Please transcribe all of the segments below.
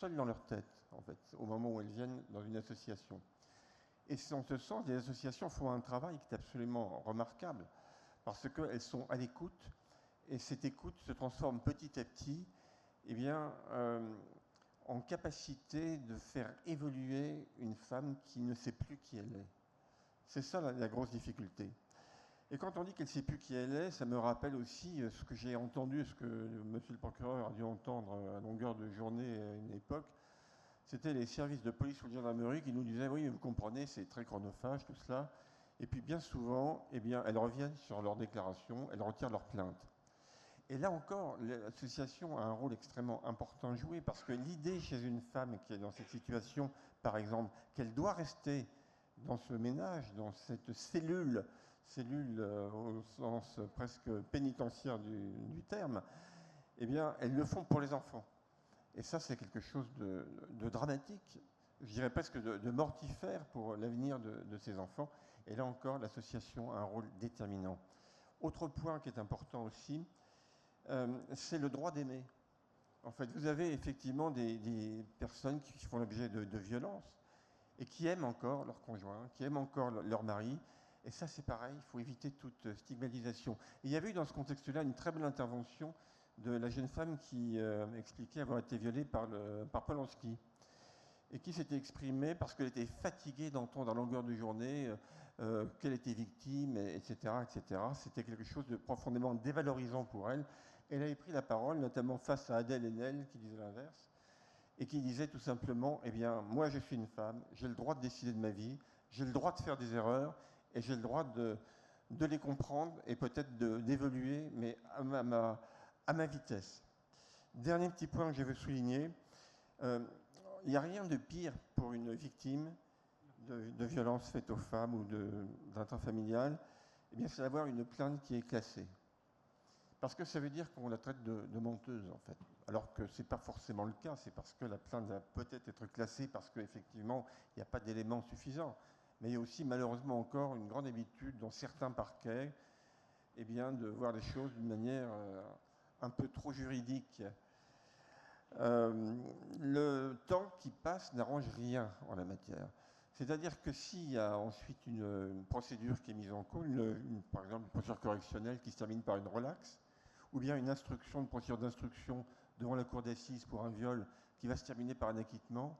seules dans leur tête, en fait, au moment où elles viennent dans une association. Et en ce sens, les associations font un travail qui est absolument remarquable, parce qu'elles sont à l'écoute, et cette écoute se transforme petit à petit en capacité de faire évoluer une femme qui ne sait plus qui elle est. C'est ça la grosse difficulté. Et quand on dit qu'elle ne sait plus qui elle est, ça me rappelle aussi ce que j'ai entendu, ce que monsieur le procureur a dû entendre à longueur de journée à une époque. C'était les services de police ou de gendarmerie qui nous disaient « oui, vous comprenez, c'est très chronophage, tout cela ». Et puis bien souvent, elles reviennent sur leurs déclarations, elles retirent leurs plaintes. Et là encore, l'association a un rôle extrêmement important à jouer, parce que l'idée chez une femme qui est dans cette situation, par exemple, qu'elle doit rester dans ce ménage, dans cette cellule au sens presque pénitentiaire du terme, elles le font pour les enfants. Et ça, c'est quelque chose de dramatique, je dirais presque de mortifère pour l'avenir de ces enfants. Et là encore, l'association a un rôle déterminant. Autre point qui est important aussi, c'est le droit d'aimer. En fait, vous avez effectivement des personnes qui font l'objet de violences et qui aiment encore leur conjoint, qui aiment encore leur mari. Et ça, c'est pareil, il faut éviter toute stigmatisation. Et il y avait eu dans ce contexte-là une très belle intervention de la jeune femme qui expliquait avoir été violée par Polanski et qui s'était exprimée parce qu'elle était fatiguée d'entendre à longueur de journée qu'elle était victime, etc., etc. C'était quelque chose de profondément dévalorisant pour elle. Elle avait pris la parole, notamment face à Adèle Haenel, qui disait l'inverse, et qui disait tout simplement, moi je suis une femme, j'ai le droit de décider de ma vie, j'ai le droit de faire des erreurs, et j'ai le droit de les comprendre, et peut-être d'évoluer, mais à ma vitesse. Dernier petit point que je veux souligner, il n'y a rien de pire pour une victime de violences faites aux femmes ou d'intrafamiliales, c'est d'avoir une plainte qui est classée. Parce que ça veut dire qu'on la traite de menteuse, en fait. Alors que ce n'est pas forcément le cas, c'est parce que la plainte va peut-être être classée parce qu'effectivement, il n'y a pas d'éléments suffisants. Mais il y a aussi malheureusement encore une grande habitude dans certains parquets de voir les choses d'une manière un peu trop juridique. Le temps qui passe n'arrange rien en la matière. C'est-à-dire que s'il y a ensuite une procédure qui est mise en cause, par exemple une procédure correctionnelle qui se termine par une relaxe, ou bien une procédure d'instruction devant la cour d'assises pour un viol qui va se terminer par un acquittement,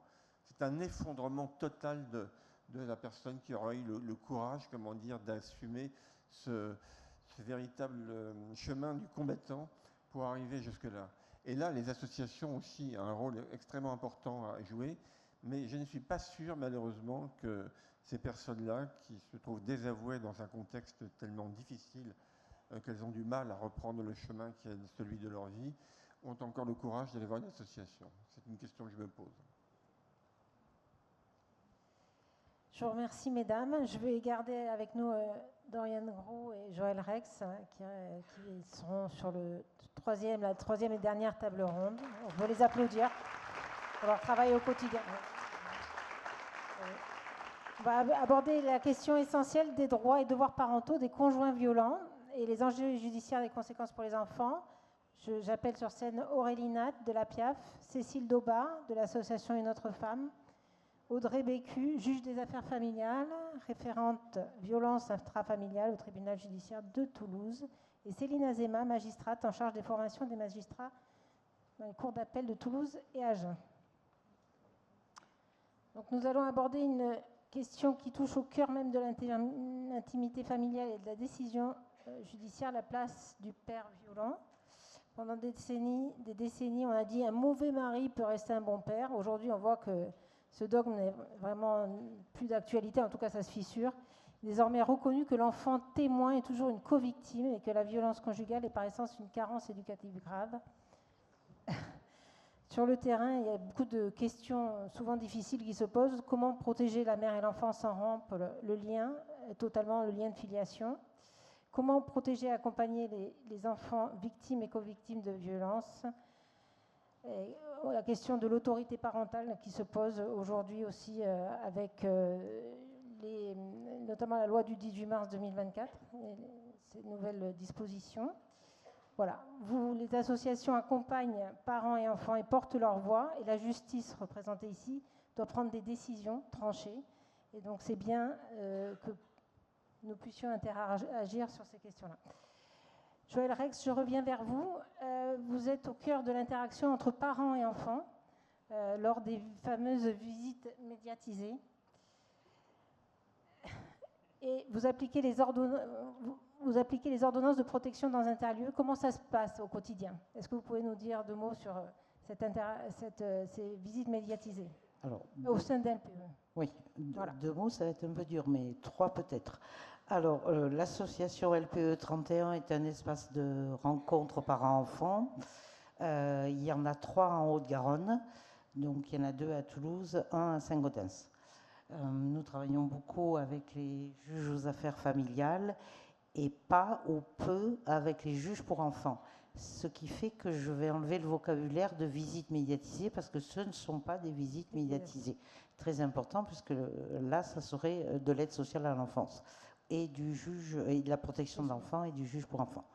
c'est un effondrement total de la personne qui aura eu le courage, d'assumer ce véritable chemin du combattant pour arriver jusque-là. Et là, les associations aussi ont un rôle extrêmement important à jouer, mais je ne suis pas sûr, malheureusement, que ces personnes-là, qui se trouvent désavouées dans un contexte tellement difficile, qu'elles ont du mal à reprendre le chemin qui est celui de leur vie, ont encore le courage d'aller voir une association. C'est une question que je me pose. Je vous remercie, mesdames. Je vais garder avec nous Dorian Gros et Joël Rex, qui seront sur la troisième et dernière table ronde. On veut les applaudir pour leur travail au quotidien. On va aborder la question essentielle des droits et devoirs parentaux des conjoints violents et les enjeux judiciaires des conséquences pour les enfants. J'appelle sur scène Aurélie Nat de la PIAF, Cécile Daubat de l'association Une autre femme, Audrey Bécu, juge des affaires familiales, référente violence intrafamiliale au tribunal judiciaire de Toulouse, et Céline Azéma, magistrate en charge des formations des magistrats dans les cours d'appel de Toulouse et Agen. Donc nous allons aborder une question qui touche au cœur même de l'intimité familiale et de la décision judiciaire, la place du père violent. Pendant des décennies, on a dit un mauvais mari peut rester un bon père. Aujourd'hui, on voit que ce dogme n'est vraiment plus d'actualité, en tout cas ça se fissure. Désormais reconnu que l'enfant témoin est toujours une co-victime et que la violence conjugale est par essence une carence éducative grave. Sur le terrain, il y a beaucoup de questions souvent difficiles qui se posent. Comment protéger la mère et l'enfant sans rompre le lien, totalement le lien de filiation? Comment protéger et accompagner les enfants victimes et co-victimes de violences? Et la question de l'autorité parentale qui se pose aujourd'hui aussi avec notamment la loi du 18 mars 2024, et ces nouvelles dispositions. Voilà, les associations accompagnent parents et enfants et portent leur voix, et la justice représentée ici doit prendre des décisions tranchées. Et donc c'est bien que nous puissions interagir sur ces questions-là. Joël Rex, je reviens vers vous. Vous êtes au cœur de l'interaction entre parents et enfants lors des fameuses visites médiatisées. Et vous appliquez les ordonnances de protection dans un tel lieu. Comment ça se passe au quotidien? Est-ce que vous pouvez nous dire 2 mots sur ces visites médiatisées? Alors, au sein d'LPE? Oui, voilà. 2 mots, ça va être un peu dur, mais 3 peut-être. Alors, l'association LPE 31 est un espace de rencontre parents-enfants. Il y en a 3 en Haute-Garonne, donc il y en a 2 à Toulouse, 1 à Saint-Gaudens. Nous travaillons beaucoup avec les juges aux affaires familiales et pas ou peu avec les juges pour enfants. Ce qui fait que je vais enlever le vocabulaire de visites médiatisées parce que ce ne sont pas des visites médiatisées. Très important puisque là, ça serait de l'aide sociale à l'enfance et du juge et de la protection de l'enfant et du juge pour enfants.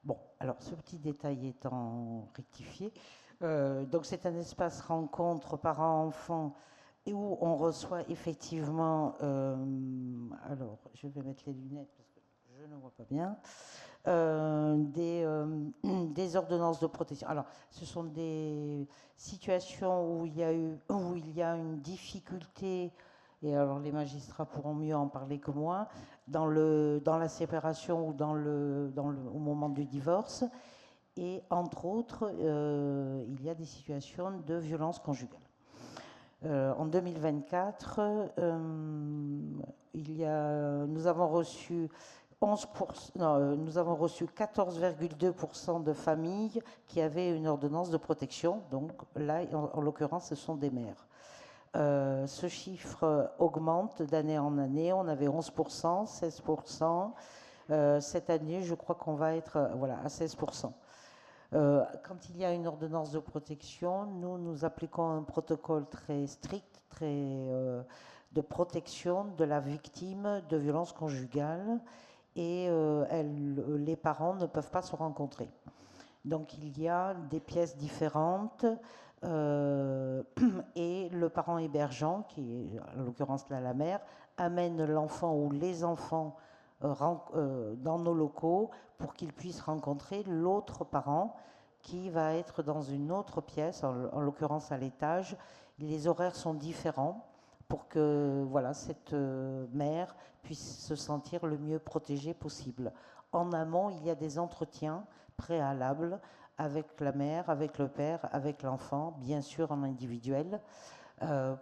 Bon, alors ce petit détail étant rectifié, donc c'est un espace rencontre parents-enfants et où on reçoit effectivement, alors je vais mettre les lunettes parce que je ne vois pas bien, des ordonnances de protection. Alors ce sont des situations où il y a une difficulté, et alors les magistrats pourront mieux en parler que moi, dans la séparation ou au moment du divorce, et entre autres, il y a des situations de violence conjugale. En 2024, nous avons reçu 14,2% de familles qui avaient une ordonnance de protection. Donc là, en l'occurrence, ce sont des mères. Ce chiffre augmente d'année en année. On avait 11%, 16%. Cette année, je crois qu'on va être à 16%. Quand il y a une ordonnance de protection, nous appliquons un protocole très strict, de protection de la victime de violences conjugales, et les parents ne peuvent pas se rencontrer. Donc il y a des pièces différentes, et le parent hébergeant, qui est en l'occurrence là la mère, amène l'enfant ou les enfants dans nos locaux pour qu'ils puissent rencontrer l'autre parent qui va être dans une autre pièce, en l'occurrence à l'étage. Les horaires sont différents pour que cette mère puisse se sentir le mieux protégée possible. En amont, il y a des entretiens préalables avec la mère, avec le père, avec l'enfant, bien sûr en individuel,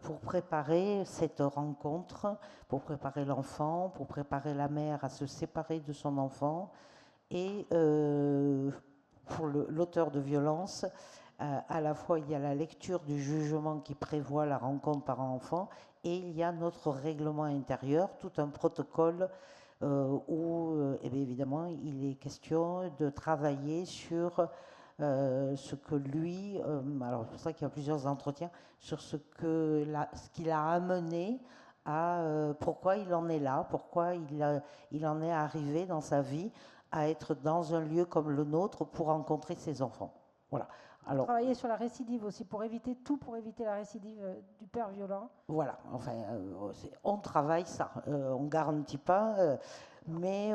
pour préparer cette rencontre, pour préparer l'enfant, pour préparer la mère à se séparer de son enfant, et pour l'auteur de violence, à la fois il y a la lecture du jugement qui prévoit la rencontre parent-enfant, et il y a notre règlement intérieur, tout un protocole où évidemment il est question de travailler sur ce que lui, alors c'est pour ça qu'il y a plusieurs entretiens, sur ce qu'il a amené à pourquoi il en est là, pourquoi il en est arrivé dans sa vie à être dans un lieu comme le nôtre pour rencontrer ses enfants. Voilà. Alors, travailler sur la récidive aussi, pour éviter la récidive du père violent. Voilà, enfin, on travaille ça, on ne garantit pas, mais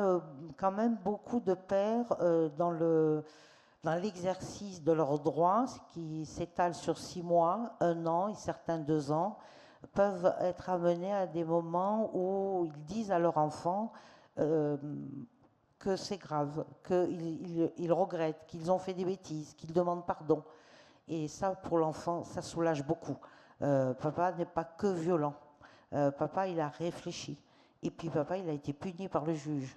quand même beaucoup de pères dans l'exercice de leurs droits, qui s'étale sur 6 mois, 1 an et certains 2 ans, peuvent être amenés à des moments où ils disent à leur enfant que c'est grave, qu'ils regrettent, qu'ils ont fait des bêtises, qu'ils demandent pardon. Et ça, pour l'enfant, ça soulage beaucoup. Papa n'est pas que violent. Papa, il a réfléchi. Et puis papa, il a été puni par le juge.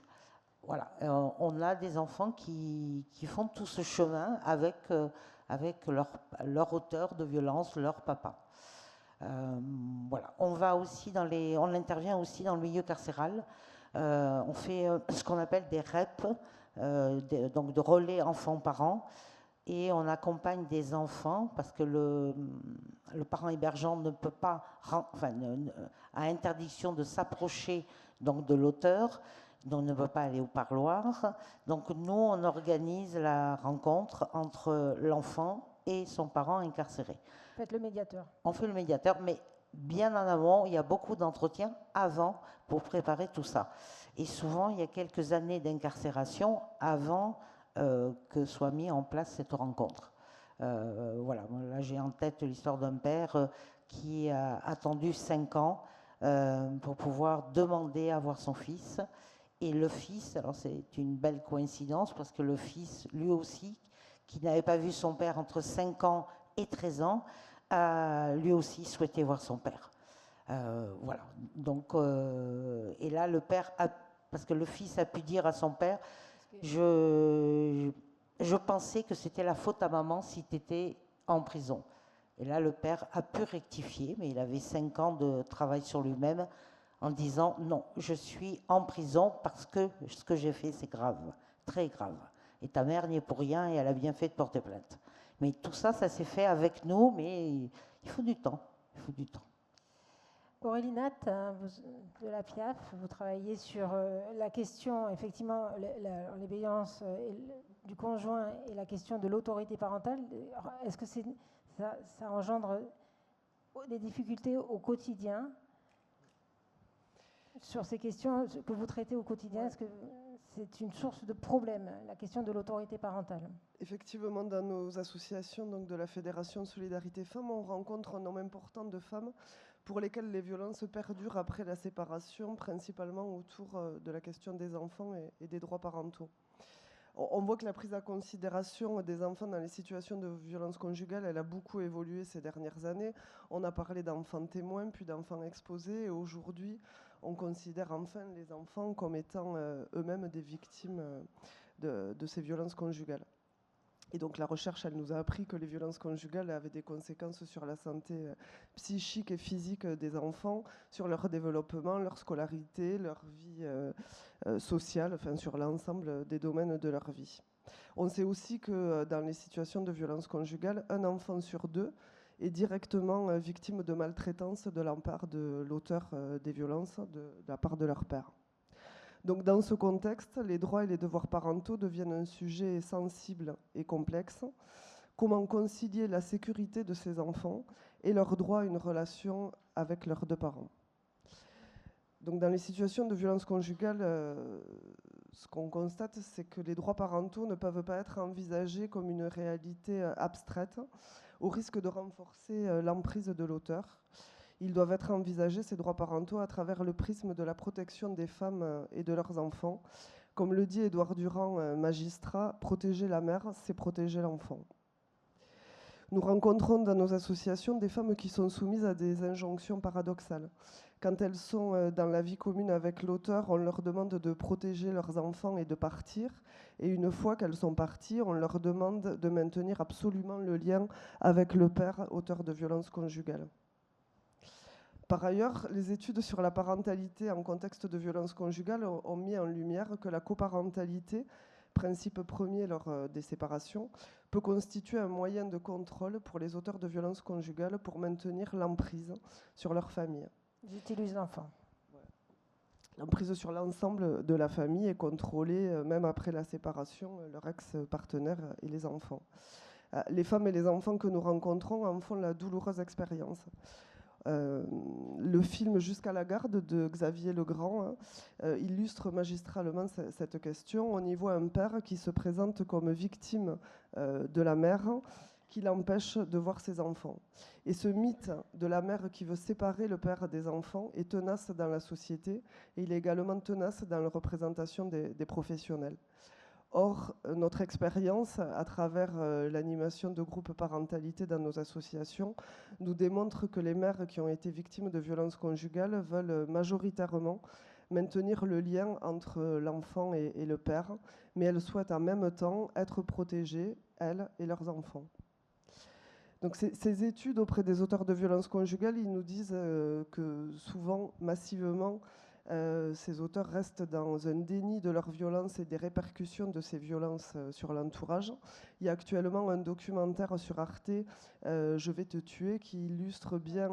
Voilà. On a des enfants qui font tout ce chemin avec leur auteur de violence, leur papa. Voilà. On intervient aussi dans le milieu carcéral. On fait ce qu'on appelle des REP, donc de relais enfants-parents, et on accompagne des enfants parce que le parent hébergeant ne peut pas, a interdiction de s'approcher donc de l'auteur. donc ne peut pas aller au parloir. Donc nous, on organise la rencontre entre l'enfant et son parent incarcéré. Faites le médiateur. On fait le médiateur, mais bien en amont, il y a beaucoup d'entretiens avant pour préparer tout ça. Et souvent, il y a quelques années d'incarcération avant que soit mis en place cette rencontre. Voilà, là j'ai en tête l'histoire d'un père qui a attendu 5 ans pour pouvoir demander à voir son fils. Et le fils, alors c'est une belle coïncidence parce que le fils, lui aussi, qui n'avait pas vu son père entre 5 ans et 13 ans, a lui aussi souhaité voir son père. Voilà. Donc, et là, le père, parce que le fils a pu dire à son père, je pensais que c'était la faute à maman si tu étais en prison. Et là, le père a pu rectifier, mais il avait 5 ans de travail sur lui-même en disant non, je suis en prison parce que ce que j'ai fait, c'est grave, très grave. Et ta mère n'y est pour rien et elle a bien fait de porter plainte. Mais tout ça, ça s'est fait avec nous, mais il faut du temps. Il faut du temps. Aurélie Nat, de la PIAF, vous travaillez sur la question, effectivement, l'obéissance du conjoint et la question de l'autorité parentale. Est-ce que ça engendre des difficultés au quotidien sur ces questions que vous traitez au quotidien? Est-ce que c'est une source de problème, la question de l'autorité parentale? Effectivement, dans nos associations, donc de la Fédération Solidarité Femmes, on rencontre un nombre important de femmes pour lesquelles les violences perdurent après la séparation, principalement autour de la question des enfants et des droits parentaux. On voit que la prise en considération des enfants dans les situations de violence conjugale, elle a beaucoup évolué ces dernières années. On a parlé d'enfants témoins, puis d'enfants exposés, et aujourd'hui, on considère enfin les enfants comme étant eux-mêmes des victimes de ces violences conjugales. Et donc la recherche, elle nous a appris que les violences conjugales avaient des conséquences sur la santé psychique et physique des enfants, sur leur développement, leur scolarité, leur vie sociale, enfin sur l'ensemble des domaines de leur vie. On sait aussi que dans les situations de violence conjugale, un enfant sur 2 est directement victime de maltraitance de la part de l'auteur des violences, de la part de leur père. Donc dans ce contexte, les droits et les devoirs parentaux deviennent un sujet sensible et complexe. Comment concilier la sécurité de ces enfants et leur droit à une relation avec leurs 2 parents? Donc dans les situations de violence conjugale, ce qu'on constate, c'est que les droits parentaux ne peuvent pas être envisagés comme une réalité abstraite, au risque de renforcer l'emprise de l'auteur. Ils doivent être envisagés, ces droits parentaux, à travers le prisme de la protection des femmes et de leurs enfants. Comme le dit Édouard Durand, magistrat, protéger la mère, c'est protéger l'enfant. Nous rencontrons dans nos associations des femmes qui sont soumises à des injonctions paradoxales. Quand elles sont dans la vie commune avec l'auteur, on leur demande de protéger leurs enfants et de partir. Et une fois qu'elles sont parties, on leur demande de maintenir absolument le lien avec le père, auteur de violences conjugales. Par ailleurs, les études sur la parentalité en contexte de violence conjugale ont mis en lumière que la coparentalité, principe premier lors des séparations, peut constituer un moyen de contrôle pour les auteurs de violences conjugales pour maintenir l'emprise sur leur famille. Ils utilisent l'enfant. L'emprise sur l'ensemble de la famille est contrôlée, même après la séparation, leur ex-partenaire et les enfants. Les femmes et les enfants que nous rencontrons en font la douloureuse expérience. Le film Jusqu'à la garde de Xavier Legrand illustre magistralement cette question. On y voit un père qui se présente comme victime de la mère qui l'empêche de voir ses enfants. Et ce mythe de la mère qui veut séparer le père des enfants est tenace dans la société et il est également tenace dans la représentation des professionnels. Or, notre expérience, à travers l'animation de groupes parentalité dans nos associations, nous démontre que les mères qui ont été victimes de violences conjugales veulent majoritairement maintenir le lien entre l'enfant et le père, mais elles souhaitent en même temps être protégées, elles et leurs enfants. Donc ces études auprès des auteurs de violences conjugales, ils nous disent que souvent, massivement, ces auteurs restent dans un déni de leur violence et des répercussions de ces violences sur l'entourage. Il y a actuellement un documentaire sur Arte, Je vais te tuer, qui illustre bien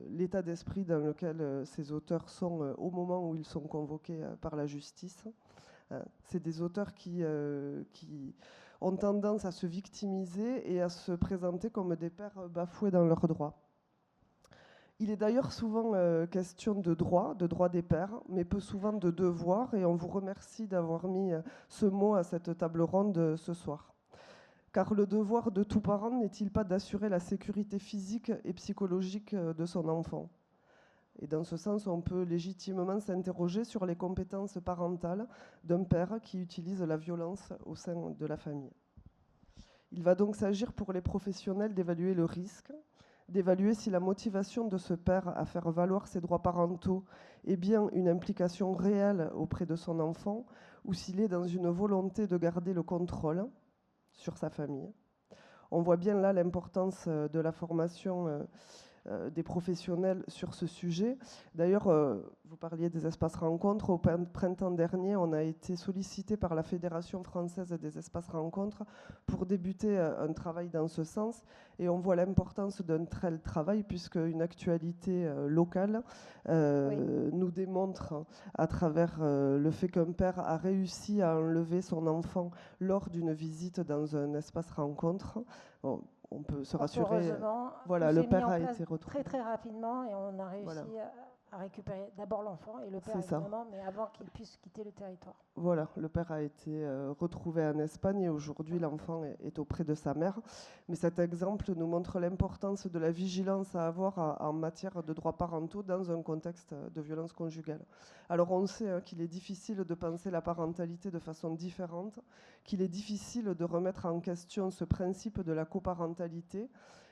l'état d'esprit dans lequel ces auteurs sont au moment où ils sont convoqués par la justice. C'est des auteurs qui ont tendance à se victimiser et à se présenter comme des pères bafoués dans leurs droits. Il est d'ailleurs souvent question de droit des pères, mais peu souvent de devoir, et on vous remercie d'avoir mis ce mot à cette table ronde ce soir. Car le devoir de tout parent n'est-il pas d'assurer la sécurité physique et psychologique de son enfant ? Et dans ce sens, on peut légitimement s'interroger sur les compétences parentales d'un père qui utilise la violence au sein de la famille. Il va donc s'agir pour les professionnels d'évaluer le risque, d'évaluer si la motivation de ce père à faire valoir ses droits parentaux est bien une implication réelle auprès de son enfant ou s'il est dans une volonté de garder le contrôle sur sa famille. On voit bien là l'importance de la formation des professionnels sur ce sujet. D'ailleurs, vous parliez des espaces rencontres. Au printemps dernier, on a été sollicité par la Fédération française des espaces rencontres pour débuter un travail dans ce sens. Et on voit l'importance d'un tel travail puisque une actualité locale nous démontre à travers le fait qu'un père a réussi à enlever son enfant lors d'une visite dans un espace rencontre. Bon, on peut se rassurer. Voilà, le père a été retrouvé très rapidement et on a réussi à récupérer d'abord l'enfant et le père évidemment, mais avant qu'il puisse quitter le territoire. Voilà, le père a été retrouvé en Espagne et aujourd'hui l'enfant est auprès de sa mère. Mais cet exemple nous montre l'importance de la vigilance à avoir en matière de droits parentaux dans un contexte de violence conjugale. Alors on sait qu'il est difficile de penser la parentalité de façon différente, qu'il est difficile de remettre en question ce principe de la coparentalité,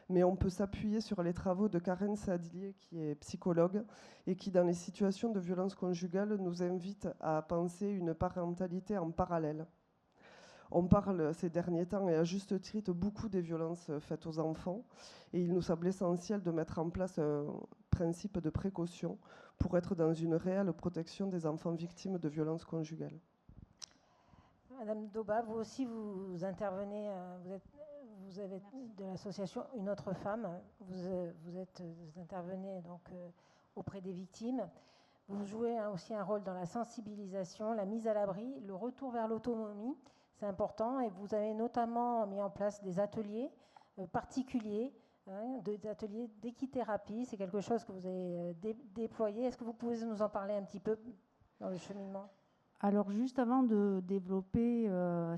mais on peut s'appuyer sur les travaux de Karen Sadlier, qui est psychologue, et qui, dans les situations de violence conjugale, nous invite à penser une parentalité en parallèle. On parle ces derniers temps, et à juste titre, beaucoup des violences faites aux enfants, et il nous semble essentiel de mettre en place un principe de précaution pour être dans une réelle protection des enfants victimes de violences conjugales. Madame Dauba, vous aussi, vous intervenez, vous avez de l'association Une autre femme, vous intervenez donc auprès des victimes. Vous jouez aussi un rôle dans la sensibilisation, la mise à l'abri, le retour vers l'autonomie, c'est important. Et vous avez notamment mis en place des ateliers particuliers, des ateliers d'équithérapie. C'est quelque chose que vous avez déployé. Est-ce que vous pouvez nous en parler un petit peu dans le cheminement ? Alors, juste avant de développer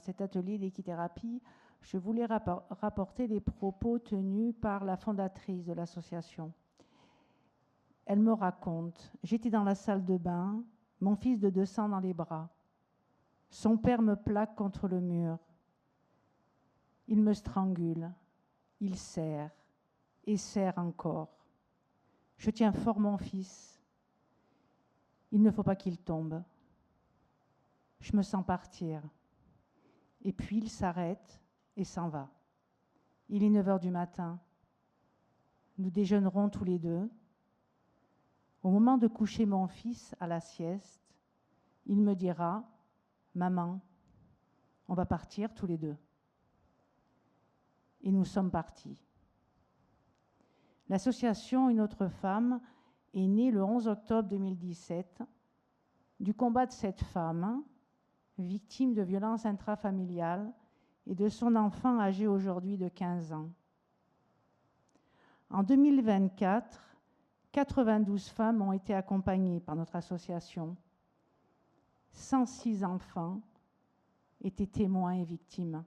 cet atelier d'équithérapie, je voulais rapporter les propos tenus par la fondatrice de l'association. Elle me raconte, j'étais dans la salle de bain, mon fils de 2 ans dans les bras. Son père me plaque contre le mur. Il me strangule, il serre et serre encore. Je tiens fort mon fils. Il ne faut pas qu'il tombe. Je me sens partir. Et puis il s'arrête et s'en va. Il est 9h du matin. Nous déjeunerons tous les deux. Au moment de coucher mon fils à la sieste, il me dira « Maman, on va partir tous les deux. » Et nous sommes partis. L'association Une autre femme est née le 11 octobre 2017 du combat de cette femme, victime de violences intrafamiliales, et de son enfant âgé aujourd'hui de 15 ans. En 2024, 92 femmes ont été accompagnées par notre association. 106 enfants étaient témoins et victimes.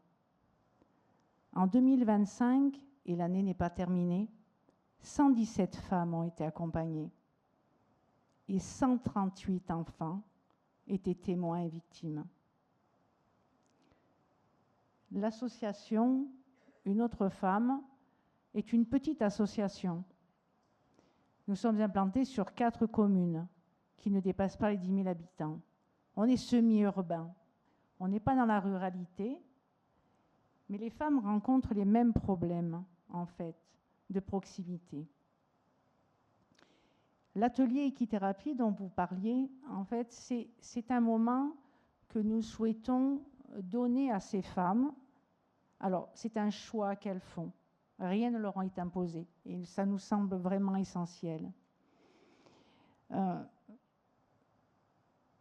En 2025, et l'année n'est pas terminée, 117 femmes ont été accompagnées et 138 enfants étaient témoins et victimes. L'association Une autre femme est une petite association. Nous sommes implantés sur 4 communes qui ne dépassent pas les 10 000 habitants. On est semi-urbain. On n'est pas dans la ruralité, mais les femmes rencontrent les mêmes problèmes, en fait, de proximité. L'atelier équithérapie dont vous parliez, en fait, c'est un moment que nous souhaitons donner à ces femmes. Alors, c'est un choix qu'elles font. Rien ne leur a été imposé. Et ça nous semble vraiment essentiel.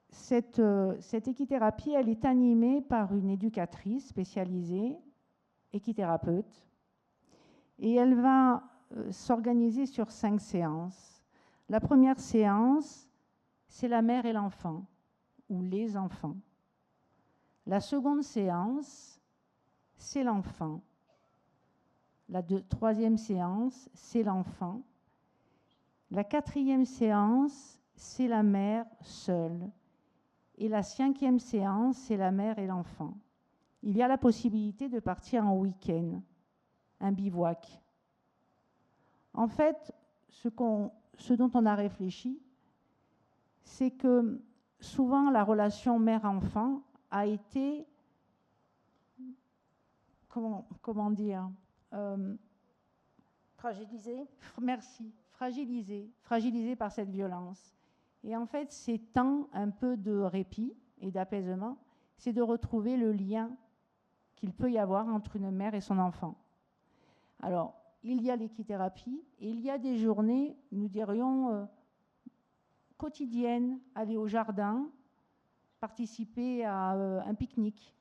Cette équithérapie, elle est animée par une éducatrice spécialisée, équithérapeute, et elle va s'organiser sur 5 séances. La première séance, c'est la mère et l'enfant, ou les enfants. La seconde séance, c'est l'enfant. La troisième séance, c'est l'enfant. La quatrième séance, c'est la mère seule. Et la 5e séance, c'est la mère et l'enfant. Il y a la possibilité de partir en week-end, un bivouac. En fait, ce dont on a réfléchi, c'est que souvent la relation mère-enfant a été, comment dire, Fragilisée. Merci, fragilisée par cette violence. Et en fait, ces temps un peu de répit et d'apaisement, c'est de retrouver le lien qu'il peut y avoir entre une mère et son enfant. Alors, il y a l'équithérapie et il y a des journées, nous dirions, quotidiennes, aller au jardin, participer à un pique-nique,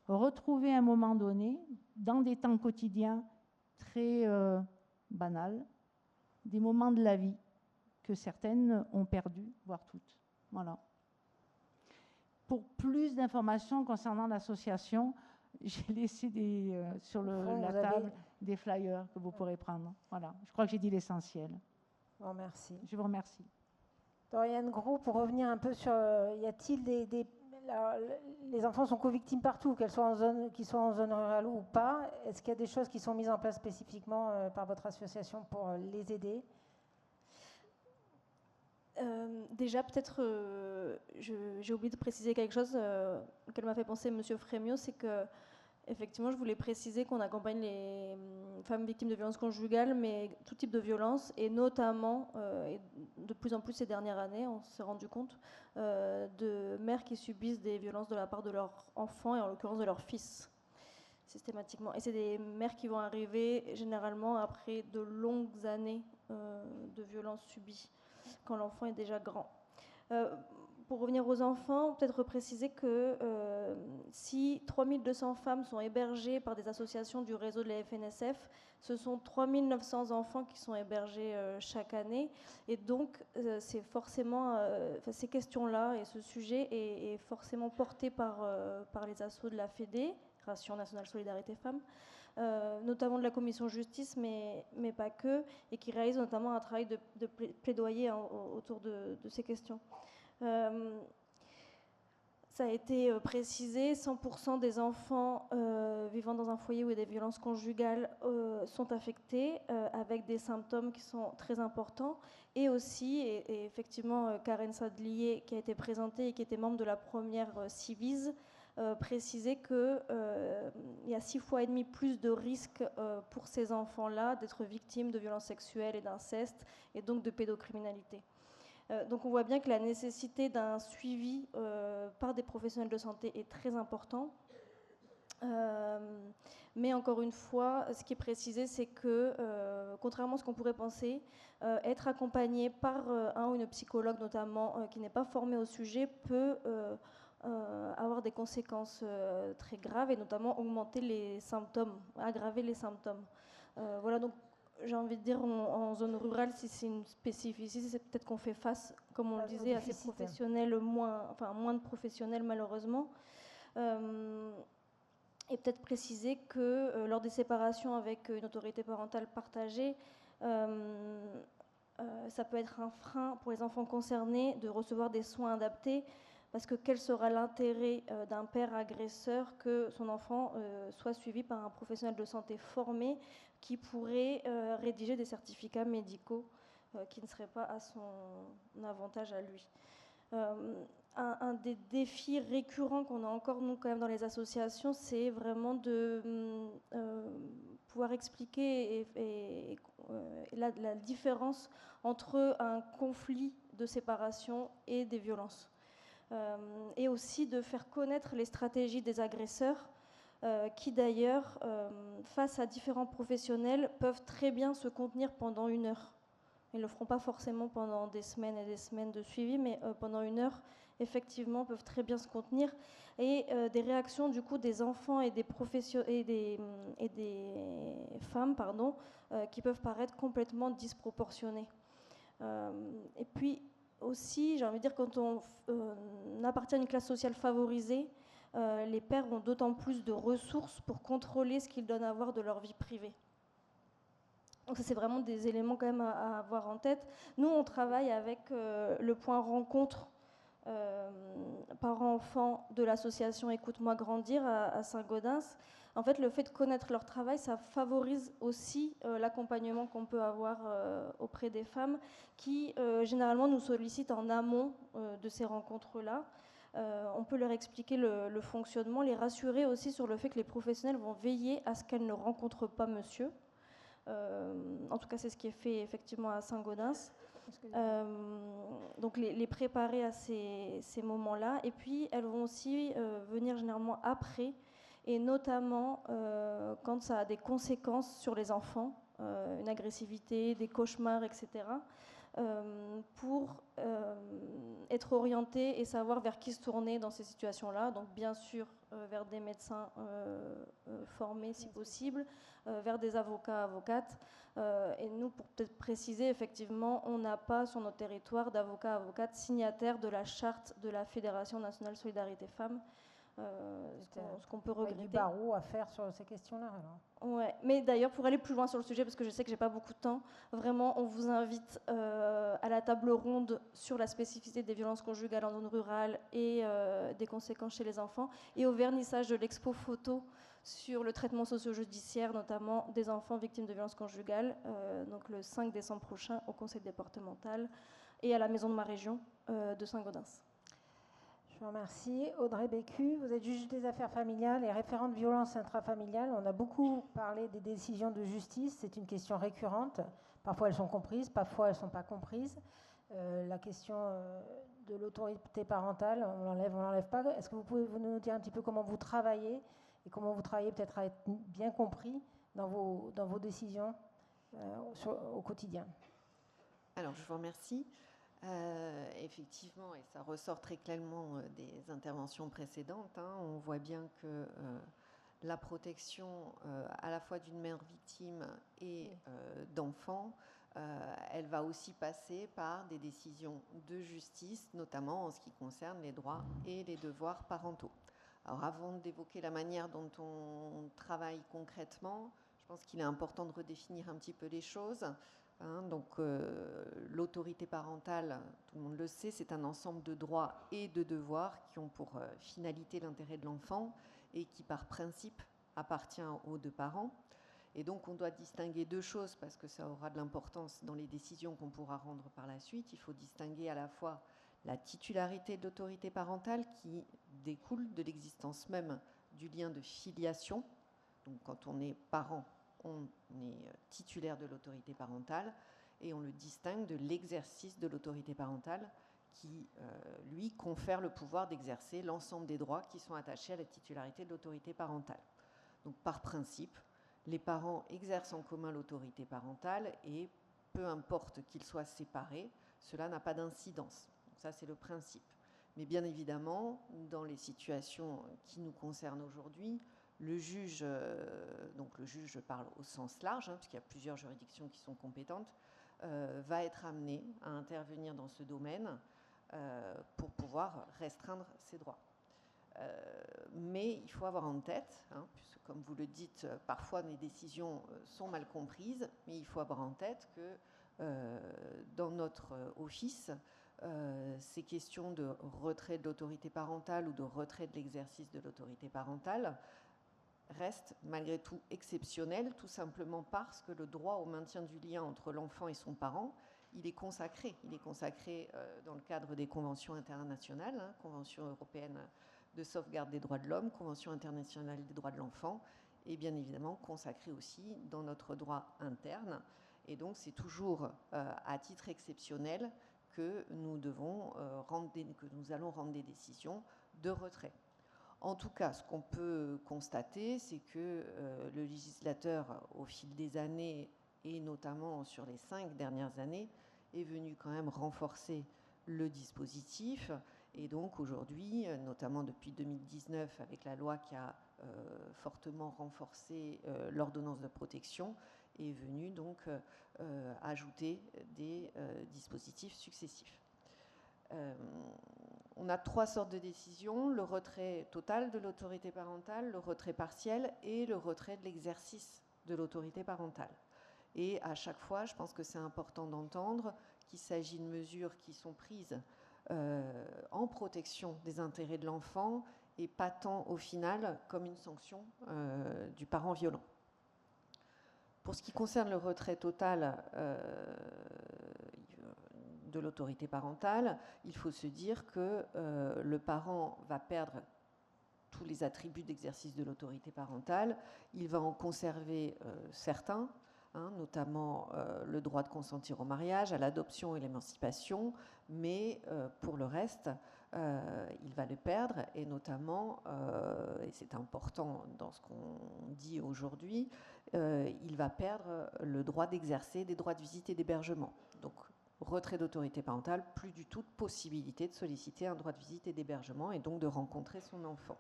retrouver un moment donné, dans des temps quotidiens très banals, des moments de la vie que certaines ont perdu, voire toutes. Voilà. Pour plus d'informations concernant l'association, j'ai laissé sur la table des flyers que vous pourrez prendre. Voilà. Je crois que j'ai dit l'essentiel. Bon, merci. Je vous remercie. Doriane Gros, pour revenir un peu sur, y a-t-il les enfants sont co-victimes partout, qu'ils soient en zone rurale ou pas. Est-ce qu'il y a des choses qui sont mises en place spécifiquement par votre association pour les aider ? Déjà, peut-être, j'ai oublié de préciser quelque chose auquel m'a fait penser M. Frémiot, c'est que effectivement, je voulais préciser qu'on accompagne les femmes victimes de violences conjugales, mais tout type de violence, et notamment, et de plus en plus ces dernières années, on s'est rendu compte, de mères qui subissent des violences de la part de leurs enfants, et en l'occurrence de leurs fils, systématiquement. Et c'est des mères qui vont arriver généralement après de longues années de violences subies, quand l'enfant est déjà grand. Pour revenir aux enfants, peut-être préciser que si 3200 femmes sont hébergées par des associations du réseau de la FNSF, ce sont 3900 enfants qui sont hébergés chaque année. Et donc, c'est forcément, ces questions-là et ce sujet est forcément porté par les assos de la Fédération nationale solidarité femmes, notamment de la commission justice, mais pas que, et qui réalise notamment un travail de plaidoyer autour de ces questions. Ça a été précisé, 100% des enfants vivant dans un foyer où il y a des violences conjugales sont affectés avec des symptômes qui sont très importants. Et aussi, et effectivement, Karen Sadlier, qui a été présentée et qui était membre de la première Civiz, précisait qu'il y a 6,5 fois plus de risques pour ces enfants-là d'être victimes de violences sexuelles et d'inceste, et donc de pédocriminalité. Donc on voit bien que la nécessité d'un suivi par des professionnels de santé est très important. Mais encore une fois, ce qui est précisé, c'est que, contrairement à ce qu'on pourrait penser, être accompagné par un ou une psychologue notamment qui n'est pas formé au sujet peut avoir des conséquences très graves et notamment augmenter les symptômes, aggraver les symptômes. Voilà, donc j'ai envie de dire, en zone rurale, si c'est une spécificité, c'est peut-être qu'on fait face, comme on le disait, à ces professionnels, moins de professionnels malheureusement. Et peut-être préciser que lors des séparations avec une autorité parentale partagée, ça peut être un frein pour les enfants concernés de recevoir des soins adaptés, parce que quel sera l'intérêt d'un père agresseur que son enfant soit suivi par un professionnel de santé formé qui pourrait rédiger des certificats médicaux qui ne seraient pas à son avantage à lui. Un des défis récurrents qu'on a encore, nous, quand même, dans les associations, c'est vraiment de pouvoir expliquer la différence entre un conflit de séparation et des violences. Et aussi de faire connaître les stratégies des agresseurs qui d'ailleurs, face à différents professionnels, peuvent très bien se contenir pendant 1 heure. Ils ne le feront pas forcément pendant des semaines et des semaines de suivi, mais pendant 1 heure, effectivement, peuvent très bien se contenir. Et des réactions du coup des enfants et des femmes qui peuvent paraître complètement disproportionnées. Et puis aussi, j'ai envie de dire, quand on appartient à une classe sociale favorisée, les pères ont d'autant plus de ressources pour contrôler ce qu'ils donnent à voir de leur vie privée. Donc ça, c'est vraiment des éléments quand même à avoir en tête. Nous, on travaille avec le point rencontre parents-enfants de l'association Écoute-moi grandir à Saint-Gaudens. En fait, le fait de connaître leur travail, ça favorise aussi l'accompagnement qu'on peut avoir auprès des femmes qui, généralement, nous sollicitent en amont de ces rencontres-là. On peut leur expliquer le fonctionnement, les rassurer aussi sur le fait que les professionnels vont veiller à ce qu'elles ne rencontrent pas monsieur. En tout cas, c'est ce qui est fait effectivement à Saint-Gaudens. Donc les préparer à ces moments-là. Et puis, elles vont aussi venir généralement après, et notamment quand ça a des conséquences sur les enfants, une agressivité, des cauchemars, etc., pour être orientées et savoir vers qui se tourner dans ces situations-là. Donc bien sûr vers des médecins formés si possible, vers des avocats, avocates. Et nous, pour peut-être préciser, effectivement, on n'a pas sur notre territoire d'avocats, avocates signataires de la charte de la Fédération nationale Solidarité Femmes. Ce qu'on peut regretter. Il y a du barreau à faire sur ces questions-là, alors. Ouais, mais d'ailleurs, pour aller plus loin sur le sujet, parce que je sais que j'ai pas beaucoup de temps, vraiment, on vous invite à la table ronde sur la spécificité des violences conjugales en zone rurale et des conséquences chez les enfants, et au vernissage de l'expo photo sur le traitement socio-judiciaire, notamment des enfants victimes de violences conjugales, donc le 5 décembre prochain au conseil départemental et à la maison de ma région de Saint-Gaudens. Je vous remercie. Audrey Bécu, vous êtes juge des affaires familiales et référente violence intrafamiliale. On a beaucoup parlé des décisions de justice. C'est une question récurrente. Parfois, elles sont comprises, parfois, elles ne sont pas comprises. La question de l'autorité parentale, on l'enlève pas. Est-ce que vous pouvez nous dire un petit peu comment vous travaillez et comment vous travaillez peut-être à être bien compris dans vos décisions au quotidien? Alors, je vous remercie. Effectivement, et ça ressort très clairement des interventions précédentes, on voit bien que la protection à la fois d'une mère victime et d'enfants, elle va aussi passer par des décisions de justice, notamment en ce qui concerne les droits et les devoirs parentaux. Alors avant d'évoquer la manière dont on travaille concrètement, je pense qu'il est important de redéfinir un petit peu les choses. Donc l'autorité parentale, tout le monde le sait, c'est un ensemble de droits et de devoirs qui ont pour finalité l'intérêt de l'enfant et qui par principe appartient aux deux parents. Et donc on doit distinguer deux choses parce que ça aura de l'importance dans les décisions qu'on pourra rendre par la suite. Il faut distinguer à la fois la titularité de l'autorité parentale qui découle de l'existence même du lien de filiation. Donc quand on est parent, on est titulaire de l'autorité parentale et on le distingue de l'exercice de l'autorité parentale qui, lui, confère le pouvoir d'exercer l'ensemble des droits qui sont attachés à la titularité de l'autorité parentale. Donc, par principe, les parents exercent en commun l'autorité parentale et peu importe qu'ils soient séparés, cela n'a pas d'incidence. Ça, c'est le principe. Mais bien évidemment, dans les situations qui nous concernent aujourd'hui, le juge, donc le juge, je parle au sens large, puisqu'il y a plusieurs juridictions qui sont compétentes, va être amené à intervenir dans ce domaine pour pouvoir restreindre ses droits. Mais il faut avoir en tête, puisque comme vous le dites, parfois les décisions sont mal comprises, mais il faut avoir en tête que dans notre office, ces questions de retrait de l'autorité parentale ou de retrait de l'exercice de l'autorité parentale reste malgré tout exceptionnel, tout simplement parce que le droit au maintien du lien entre l'enfant et son parent, il est consacré. Il est consacré dans le cadre des conventions internationales, Convention européenne de sauvegarde des droits de l'homme, Convention internationale des droits de l'enfant, est bien évidemment consacrée aussi dans notre droit interne. Et donc, c'est toujours à titre exceptionnel que nous allons rendre des décisions de retrait. En tout cas, ce qu'on peut constater, c'est que le législateur, au fil des années, et notamment sur les 5 dernières années, est venu quand même renforcer le dispositif. Et donc aujourd'hui, notamment depuis 2019, avec la loi qui a fortement renforcé l'ordonnance de protection, est venu donc ajouter des dispositifs successifs. On a 3 sortes de décisions: le retrait total de l'autorité parentale, le retrait partiel et le retrait de l'exercice de l'autorité parentale. Et à chaque fois, je pense que c'est important d'entendre qu'il s'agit de mesures qui sont prises en protection des intérêts de l'enfant et pas tant au final comme une sanction du parent violent. Pour ce qui concerne le retrait total de l'autorité parentale, il faut se dire que le parent va perdre tous les attributs d'exercice de l'autorité parentale. Il va en conserver certains, notamment le droit de consentir au mariage, à l'adoption et l'émancipation, mais pour le reste, il va le perdre, et notamment, et c'est important dans ce qu'on dit aujourd'hui, il va perdre le droit d'exercer des droits de visite et d'hébergement. Donc, retrait d'autorité parentale, plus du tout de possibilité de solliciter un droit de visite et d'hébergement et donc de rencontrer son enfant.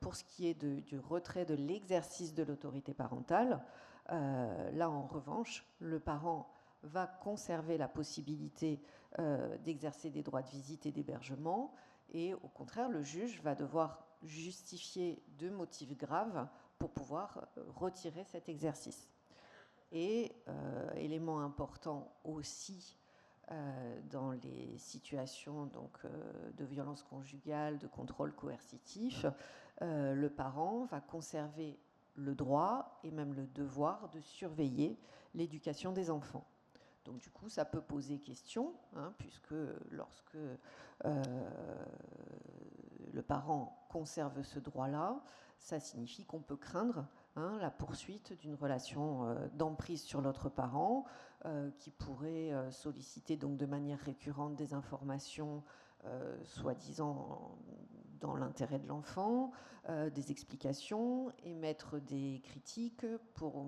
Pour ce qui est du retrait de l'exercice de l'autorité parentale, là en revanche, le parent va conserver la possibilité d'exercer des droits de visite et d'hébergement, et au contraire, le juge va devoir justifier de motifs graves pour pouvoir retirer cet exercice. Et élément important aussi dans les situations donc, de violence conjugale, de contrôle coercitif, le parent va conserver le droit et même le devoir de surveiller l'éducation des enfants. Donc du coup, ça peut poser question, puisque lorsque le parent conserve ce droit-là, ça signifie qu'on peut craindre la poursuite d'une relation d'emprise sur l'autre parent, qui pourrait solliciter donc de manière récurrente des informations soi-disant dans l'intérêt de l'enfant, des explications, émettre des critiques pour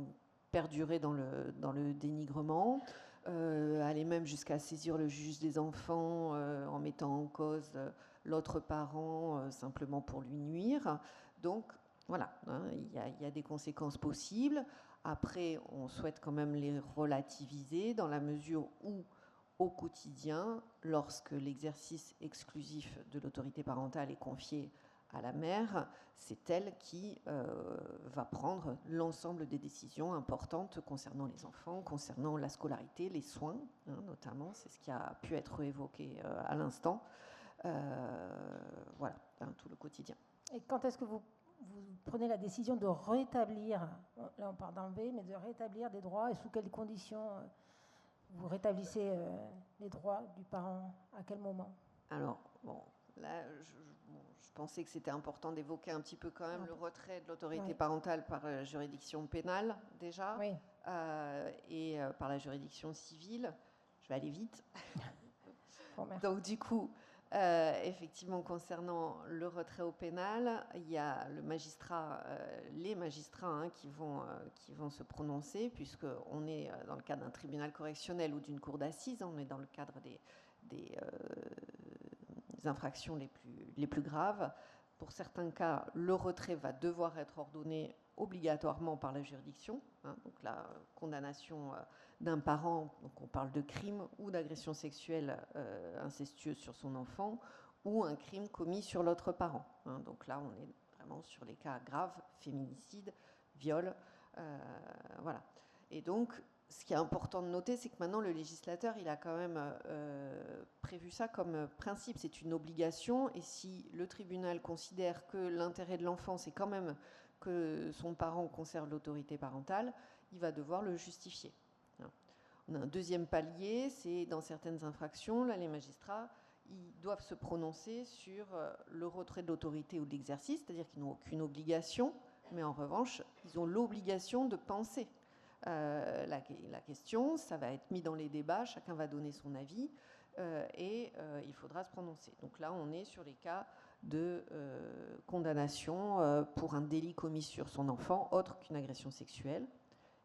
perdurer dans le dénigrement, aller même jusqu'à saisir le juge des enfants en mettant en cause l'autre parent simplement pour lui nuire. Donc voilà, il y a des conséquences possibles. Après, on souhaite quand même les relativiser dans la mesure où, au quotidien, lorsque l'exercice exclusif de l'autorité parentale est confié à la mère, c'est elle qui va prendre l'ensemble des décisions importantes concernant les enfants, concernant la scolarité, les soins, notamment, c'est ce qui a pu être évoqué à l'instant. Voilà, tout le quotidien. Et quand est-ce que vous prenez la décision de rétablir, là on parle d'enlever, mais de rétablir des droits, et sous quelles conditions vous rétablissez les droits du parent? À quel moment? Alors, bon, là, je pensais que c'était important d'évoquer un petit peu quand même le retrait de l'autorité parentale par juridiction pénale, déjà, et par la juridiction civile. Je vais aller vite. Donc, du coup, effectivement, concernant le retrait au pénal, il y a les magistrats qui vont se prononcer, puisqu'on est dans le cadre d'un tribunal correctionnel ou d'une cour d'assises, on est dans le cadre des infractions les plus graves. Pour certains cas, le retrait va devoir être ordonné obligatoirement par la juridiction. Donc la condamnation d'un parent, donc on parle de crime ou d'agression sexuelle incestueuse sur son enfant, ou un crime commis sur l'autre parent. Donc là, on est vraiment sur les cas graves, féminicide, viol, voilà. Et donc, ce qui est important de noter, c'est que maintenant, le législateur, il a quand même prévu ça comme principe. C'est une obligation, et si le tribunal considère que l'intérêt de l'enfant, c'est quand même que son parent conserve l'autorité parentale, il va devoir le justifier. On a un deuxième palier, c'est dans certaines infractions, là, les magistrats, ils doivent se prononcer sur le retrait de l'autorité ou de l'exercice, c'est-à-dire qu'ils n'ont aucune obligation, mais en revanche, ils ont l'obligation de penser la question. Ça va être mis dans les débats, chacun va donner son avis, et il faudra se prononcer. Donc là, on est sur les cas de condamnation pour un délit commis sur son enfant, autre qu'une agression sexuelle.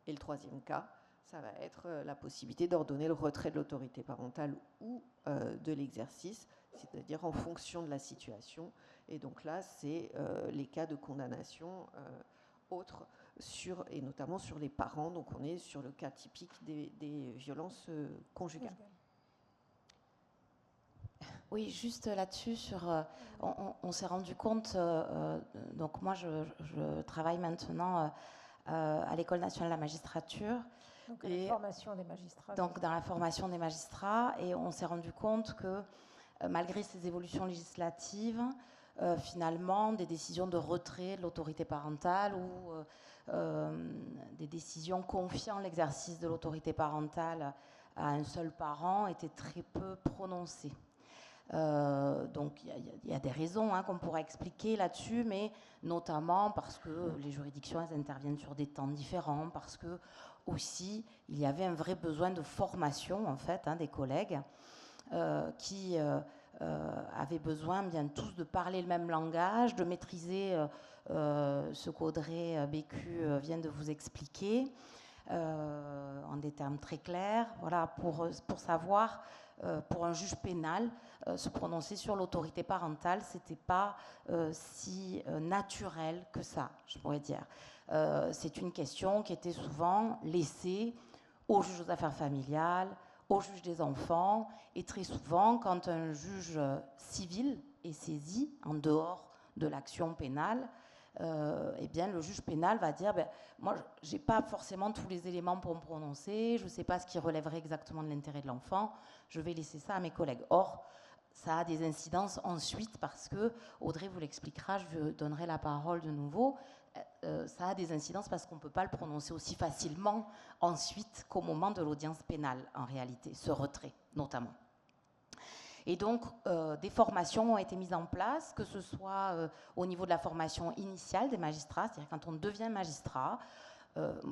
Et le troisième cas, ça va être la possibilité d'ordonner le retrait de l'autorité parentale ou de l'exercice, c'est-à-dire en fonction de la situation. Et donc là, c'est les cas de condamnation autres, et notamment sur les parents. Donc on est sur le cas typique des violences conjugales. Oui, juste là-dessus, on s'est rendu compte, donc moi je travaille maintenant à l'École nationale de la magistrature. Donc, la formation des magistrats. Donc, dans la formation des magistrats, et on s'est rendu compte que malgré ces évolutions législatives, finalement, des décisions de retrait de l'autorité parentale ou des décisions confiant l'exercice de l'autorité parentale à un seul parent étaient très peu prononcées. Donc il y a des raisons qu'on pourrait expliquer là-dessus, mais notamment parce que les juridictions elles interviennent sur des temps différents, parce que aussi il y avait un vrai besoin de formation en fait des collègues qui avaient besoin bien tous de parler le même langage, de maîtriser ce qu'Audrey Bécu vient de vous expliquer en des termes très clairs, voilà, pour savoir pour un juge pénal, se prononcer sur l'autorité parentale, c'était pas si naturel que ça, je pourrais dire. C'est une question qui était souvent laissée au juge aux affaires familiales, au juge des enfants, et très souvent, quand un juge civil est saisi en dehors de l'action pénale, eh bien, le juge pénal va dire moi, je n'ai pas forcément tous les éléments pour me prononcer, je ne sais pas ce qui relèverait exactement de l'intérêt de l'enfant, je vais laisser ça à mes collègues. Or, ça a des incidences ensuite parce que, Audrey vous l'expliquera, je donnerai la parole de nouveau, ça a des incidences parce qu'on ne peut pas le prononcer aussi facilement ensuite qu'au moment de l'audience pénale, en réalité, ce retrait notamment. Et donc, des formations ont été mises en place, que ce soit au niveau de la formation initiale des magistrats, c'est-à-dire quand on devient magistrat.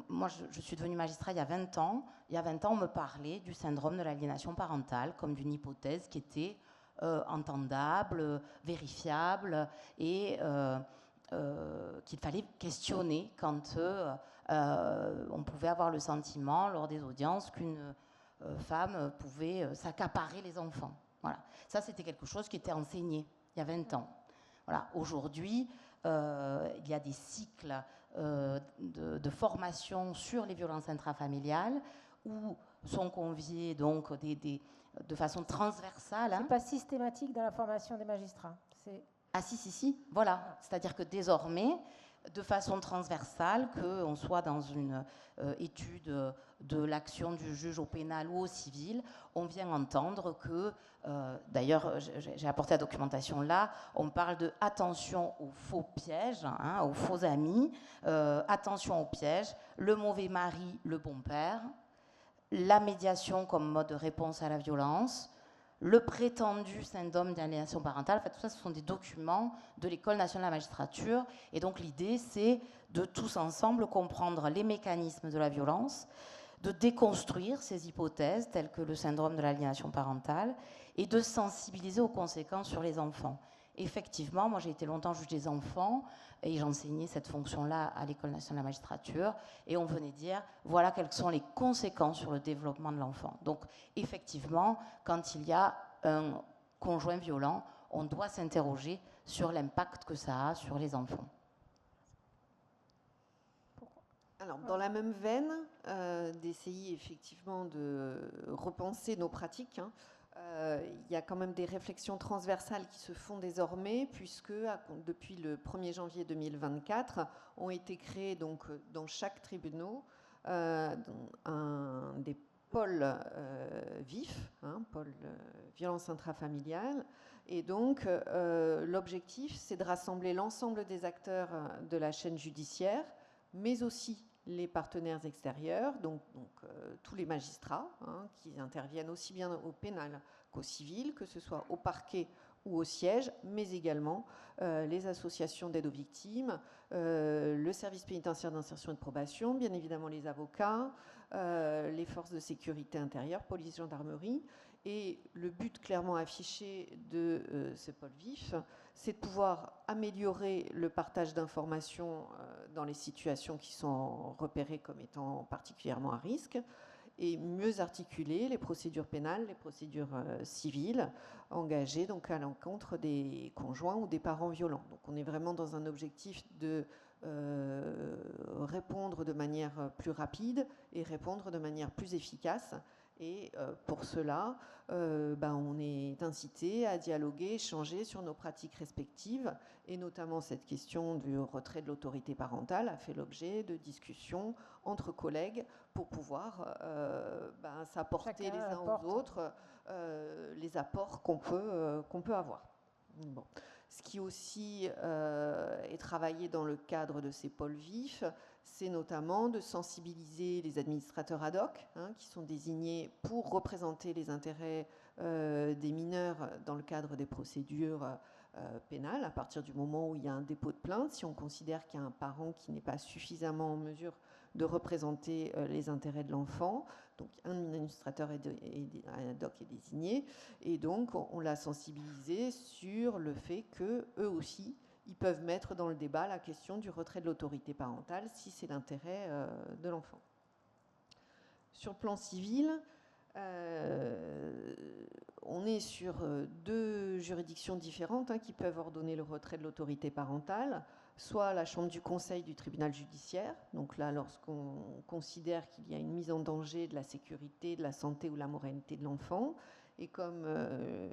Moi, je suis devenue magistrat il y a 20 ans. Il y a 20 ans, on me parlait du syndrome de l'aliénation parentale comme d'une hypothèse qui était entendable, vérifiable et qu'il fallait questionner quand on pouvait avoir le sentiment, lors des audiences, qu'une femme pouvait s'accaparer les enfants. Voilà. Ça, c'était quelque chose qui était enseigné il y a 20 ans. Voilà. Aujourd'hui, il y a des cycles de formation sur les violences intrafamiliales où sont conviés donc de façon transversale. C'est pas systématique dans la formation des magistrats. Ah si, voilà. C'est-à-dire que désormais, de façon transversale, qu'on soit dans une étude de l'action du juge au pénal ou au civil, on vient entendre que, d'ailleurs, j'ai apporté la documentation là, on parle de attention aux faux pièges, aux faux amis, attention aux pièges, le mauvais mari, le bon père, la médiation comme mode de réponse à la violence, le prétendu syndrome d'aliénation parentale. En fait, tout ça, ce sont des documents de l'École nationale de la magistrature. Et donc, l'idée, c'est de tous ensemble comprendre les mécanismes de la violence, de déconstruire ces hypothèses, telles que le syndrome de l'aliénation parentale, et de sensibiliser aux conséquences sur les enfants. Effectivement, moi, j'ai été longtemps juge des enfants, et j'enseignais cette fonction-là à l'École nationale de la magistrature, et on venait dire, voilà quelles sont les conséquences sur le développement de l'enfant. Donc, effectivement, quand il y a un conjoint violent, on doit s'interroger sur l'impact que ça a sur les enfants. Alors, dans la même veine, d'essayer effectivement de repenser nos pratiques, il y a quand même des réflexions transversales qui se font désormais, puisque depuis le 1er janvier 2024, ont été créés donc, dans chaque tribunal des pôles vifs, pôles violence intrafamiliale. Et donc, l'objectif, c'est de rassembler l'ensemble des acteurs de la chaîne judiciaire, mais aussi les partenaires extérieurs, donc tous les magistrats qui interviennent aussi bien au pénal qu'au civil, que ce soit au parquet ou au siège, mais également les associations d'aide aux victimes, le service pénitentiaire d'insertion et de probation, bien évidemment les avocats, les forces de sécurité intérieure, police, gendarmerie. Et le but clairement affiché de ce pôle vif, c'est de pouvoir améliorer le partage d'informations dans les situations qui sont repérées comme étant particulièrement à risque, et mieux articuler les procédures pénales, les procédures civiles engagées donc à l'encontre des conjoints ou des parents violents. Donc on est vraiment dans un objectif de répondre de manière plus rapide et répondre de manière plus efficace. Et pour cela, on est incité à dialoguer, échanger sur nos pratiques respectives, et notamment cette question du retrait de l'autorité parentale a fait l'objet de discussions entre collègues pour pouvoir s'apporter les uns aux autres les apports qu'on peut avoir. Bon. Ce qui aussi est travaillé dans le cadre de ces pôles vifs, c'est notamment de sensibiliser les administrateurs ad hoc, qui sont désignés pour représenter les intérêts des mineurs dans le cadre des procédures pénales. À partir du moment où il y a un dépôt de plainte, si on considère qu'il y a un parent qui n'est pas suffisamment en mesure de représenter les intérêts de l'enfant, donc un administrateur ad hoc est désigné, et donc on l'a sensibilisé sur le fait qu'eux aussi, ils peuvent mettre dans le débat la question du retrait de l'autorité parentale si c'est l'intérêt de l'enfant. Sur le plan civil, on est sur deux juridictions différentes qui peuvent ordonner le retrait de l'autorité parentale, soit la chambre du conseil du tribunal judiciaire, donc là lorsqu'on considère qu'il y a une mise en danger de la sécurité, de la santé ou la moralité de l'enfant. Et comme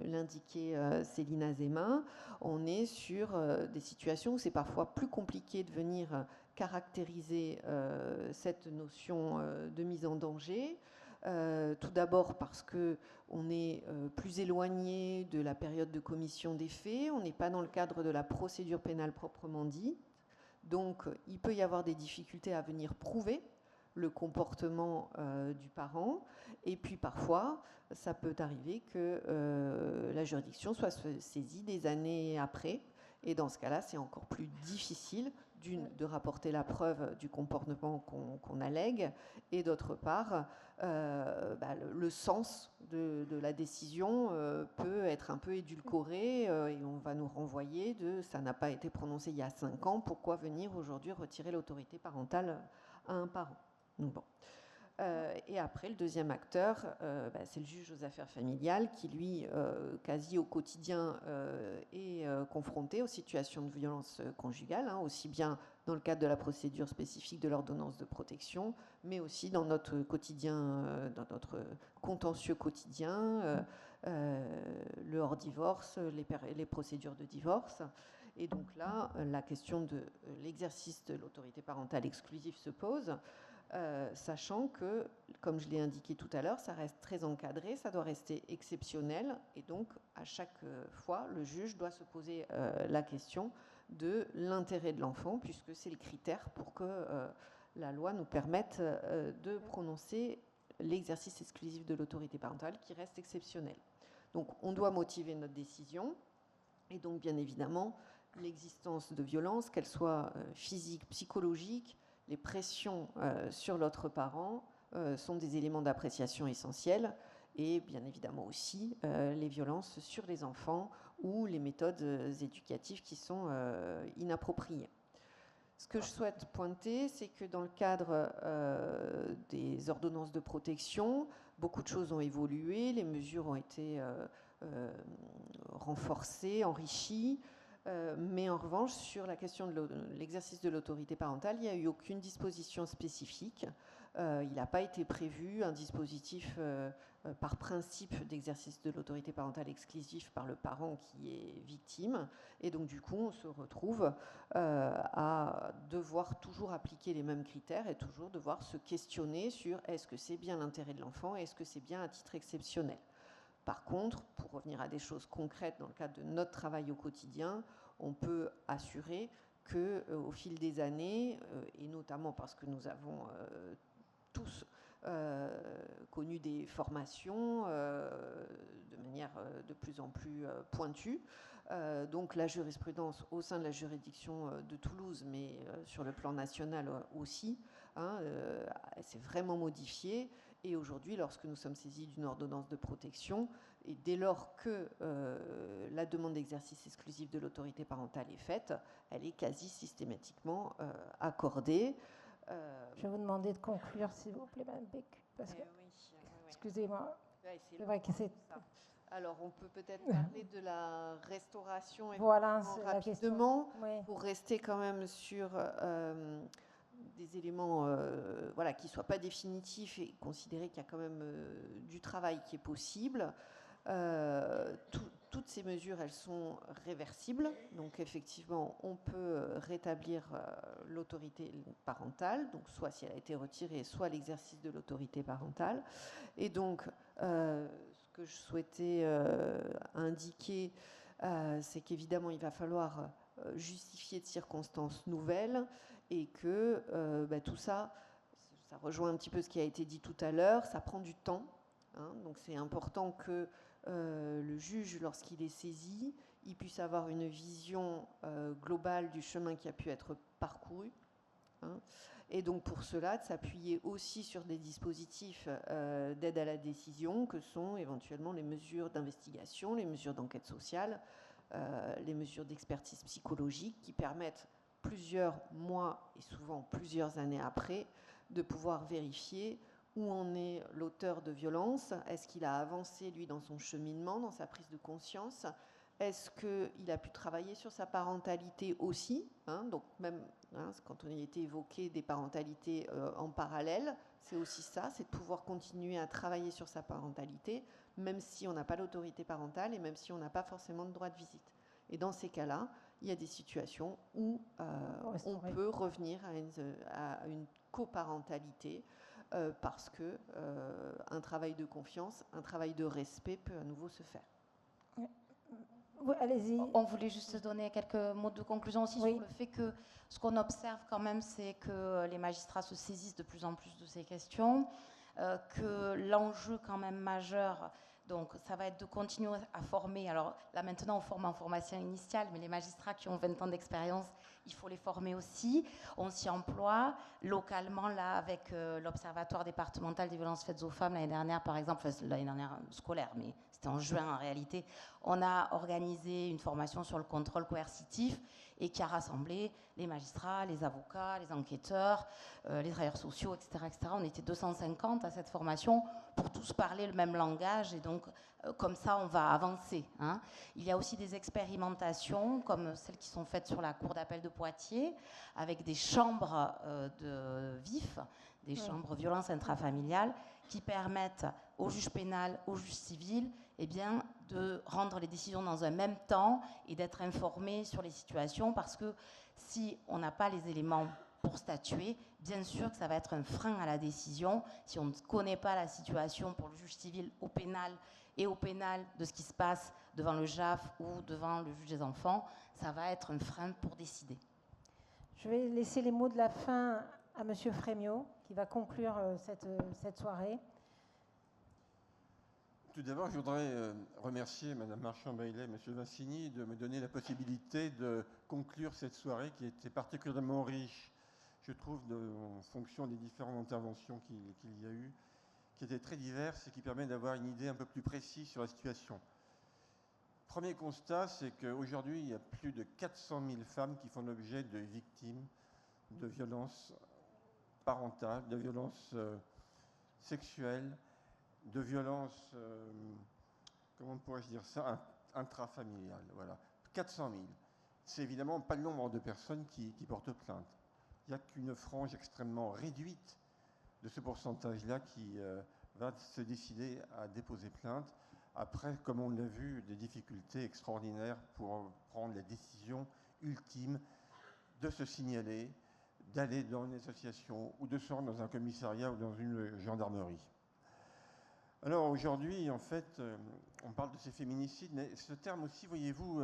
l'indiquait Céline Azéma, on est sur des situations où c'est parfois plus compliqué de venir caractériser cette notion de mise en danger. Tout d'abord parce qu'on est plus éloigné de la période de commission des faits, on n'est pas dans le cadre de la procédure pénale proprement dite, donc il peut y avoir des difficultés à venir prouver le comportement du parent, et puis parfois ça peut arriver que la juridiction soit saisie des années après, et dans ce cas-là c'est encore plus difficile de rapporter la preuve du comportement qu'on allègue, et d'autre part le sens de la décision peut être un peu édulcoré, et on va nous renvoyer de ça n'a pas été prononcé il y a 5 ans, pourquoi venir aujourd'hui retirer l'autorité parentale à un parent. Donc, bon. Et après, le deuxième acteur, c'est le juge aux affaires familiales qui, lui, quasi au quotidien, est confronté aux situations de violence conjugale, aussi bien dans le cadre de la procédure spécifique de l'ordonnance de protection, mais aussi dans notre quotidien, dans notre contentieux quotidien, le hors-divorce, les procédures de divorce. Et donc là, la question de l'exercice de l'autorité parentale exclusive se pose. Sachant que, comme je l'ai indiqué tout à l'heure, ça reste très encadré, ça doit rester exceptionnel, et donc à chaque fois, le juge doit se poser la question de l'intérêt de l'enfant, puisque c'est le critère pour que la loi nous permette de prononcer l'exercice exclusif de l'autorité parentale qui reste exceptionnel. Donc on doit motiver notre décision, et donc bien évidemment, l'existence de violences, qu'elles soient physiques, psychologiques, les pressions sur l'autre parent sont des éléments d'appréciation essentiels, et bien évidemment aussi les violences sur les enfants ou les méthodes éducatives qui sont inappropriées. Ce que je souhaite pointer, c'est que dans le cadre des ordonnances de protection, beaucoup de choses ont évolué, les mesures ont été renforcées, enrichies. Mais en revanche, sur la question de l'exercice de l'autorité parentale, il n'y a eu aucune disposition spécifique. Il n'a pas été prévu un dispositif par principe d'exercice de l'autorité parentale exclusif par le parent qui est victime. Et donc, du coup, on se retrouve à devoir toujours appliquer les mêmes critères et toujours devoir se questionner sur est-ce que c'est bien l'intérêt de l'enfant, est-ce que c'est bien à titre exceptionnel. Par contre, pour revenir à des choses concrètes dans le cadre de notre travail au quotidien, on peut assurer qu'au fil des années, et notamment parce que nous avons tous connu des formations de manière de plus en plus pointue. Donc la jurisprudence au sein de la juridiction de Toulouse, mais sur le plan national aussi, hein, s'est vraiment modifiée. Et aujourd'hui, lorsque nous sommes saisis d'une ordonnance de protection, et dès lors que la demande d'exercice exclusif de l'autorité parentale est faite, elle est quasi systématiquement accordée. Je vais vous demander de conclure, s'il vous plaît, Mme Bécu, parce que, excusez-moi, c'est vrai que c'est... Alors, on peut peut-être parler de la restauration voilà, rapidement, oui. Pour rester quand même sur des éléments voilà, qui ne soient pas définitifs et considérer qu'il y a quand même du travail qui est possible. Toutes ces mesures, elles sont réversibles. Donc, effectivement, on peut rétablir l'autorité parentale, donc soit si elle a été retirée, soit l'exercice de l'autorité parentale. Et donc, ce que je souhaitais indiquer, c'est qu'évidemment, il va falloir justifier de circonstances nouvelles et que tout ça, ça rejoint un petit peu ce qui a été dit tout à l'heure, ça prend du temps. Hein, donc, c'est important que le juge, lorsqu'il est saisi, il puisse avoir une vision globale du chemin qui a pu être parcouru. Hein, et donc pour cela, de s'appuyer aussi sur des dispositifs d'aide à la décision, que sont éventuellement les mesures d'investigation, les mesures d'enquête sociale, les mesures d'expertise psychologique, qui permettent plusieurs mois et souvent plusieurs années après de pouvoir vérifier où en est l'auteur de violence. Est-ce qu'il a avancé, lui, dans son cheminement, dans sa prise de conscience? Est-ce qu'il a pu travailler sur sa parentalité aussi, hein? Donc même quand on a été évoqué des parentalités en parallèle, c'est aussi ça, c'est de pouvoir continuer à travailler sur sa parentalité, même si on n'a pas l'autorité parentale et même si on n'a pas forcément de droit de visite. Et dans ces cas-là, il y a des situations où on peut revenir à une coparentalité, parce que un travail de confiance, un travail de respect peut à nouveau se faire. Oui, allez-y. On voulait juste donner quelques mots de conclusion aussi sur le fait que ce qu'on observe quand même, c'est que les magistrats se saisissent de plus en plus de ces questions, que l'enjeu quand même majeur, donc ça va être de continuer à former. Alors là maintenant on forme en formation initiale, mais les magistrats qui ont 20 ans d'expérience, il faut les former aussi. On s'y emploie localement là avec l'Observatoire départemental des violences faites aux femmes l'année dernière, par exemple, l'année dernière scolaire, mais c'était en juin en réalité. On a organisé une formation sur le contrôle coercitif et qui a rassemblé les magistrats, les avocats, les enquêteurs, les travailleurs sociaux, etc., etc. On était 250 à cette formation pour tous parler le même langage et donc comme ça on va avancer. Hein. Il y a aussi des expérimentations comme celles qui sont faites sur la cour d'appel de Poitiers avec des chambres de vif, des chambres violences intrafamiliales qui permettent au juge pénal, au juge civil, eh bien, de rendre les décisions dans un même temps et d'être informé sur les situations, parce que si on n'a pas les éléments pour statuer, bien sûr que ça va être un frein à la décision. Si on ne connaît pas la situation pour le juge civil au pénal de ce qui se passe devant le JAF ou devant le juge des enfants, ça va être un frein pour décider. Je vais laisser les mots de la fin à M. Frémiot, qui va conclure cette soirée. Tout d'abord, je voudrais remercier Mme Marchand-Bailey et M. Vincini de me donner la possibilité de conclure cette soirée qui était particulièrement riche, je trouve, en fonction des différentes interventions qu'il y a eu, qui étaient très diverses et qui permettent d'avoir une idée un peu plus précise sur la situation. Premier constat, c'est qu'aujourd'hui, il y a plus de 400 000 femmes qui font l'objet de victimes de violences parentales, de violences sexuelles, de violences, comment pourrais-je dire ça, intrafamiliales. Voilà. 400 000. C'est évidemment pas le nombre de personnes qui portent plainte. Il n'y a qu'une frange extrêmement réduite de ce pourcentage-là qui va se décider à déposer plainte. Après, comme on l'a vu, des difficultés extraordinaires pour prendre la décision ultime de se signaler, d'aller dans une association ou de se rendre dans un commissariat ou dans une gendarmerie. Alors aujourd'hui, en fait, on parle de ces féminicides, mais ce terme aussi, voyez-vous,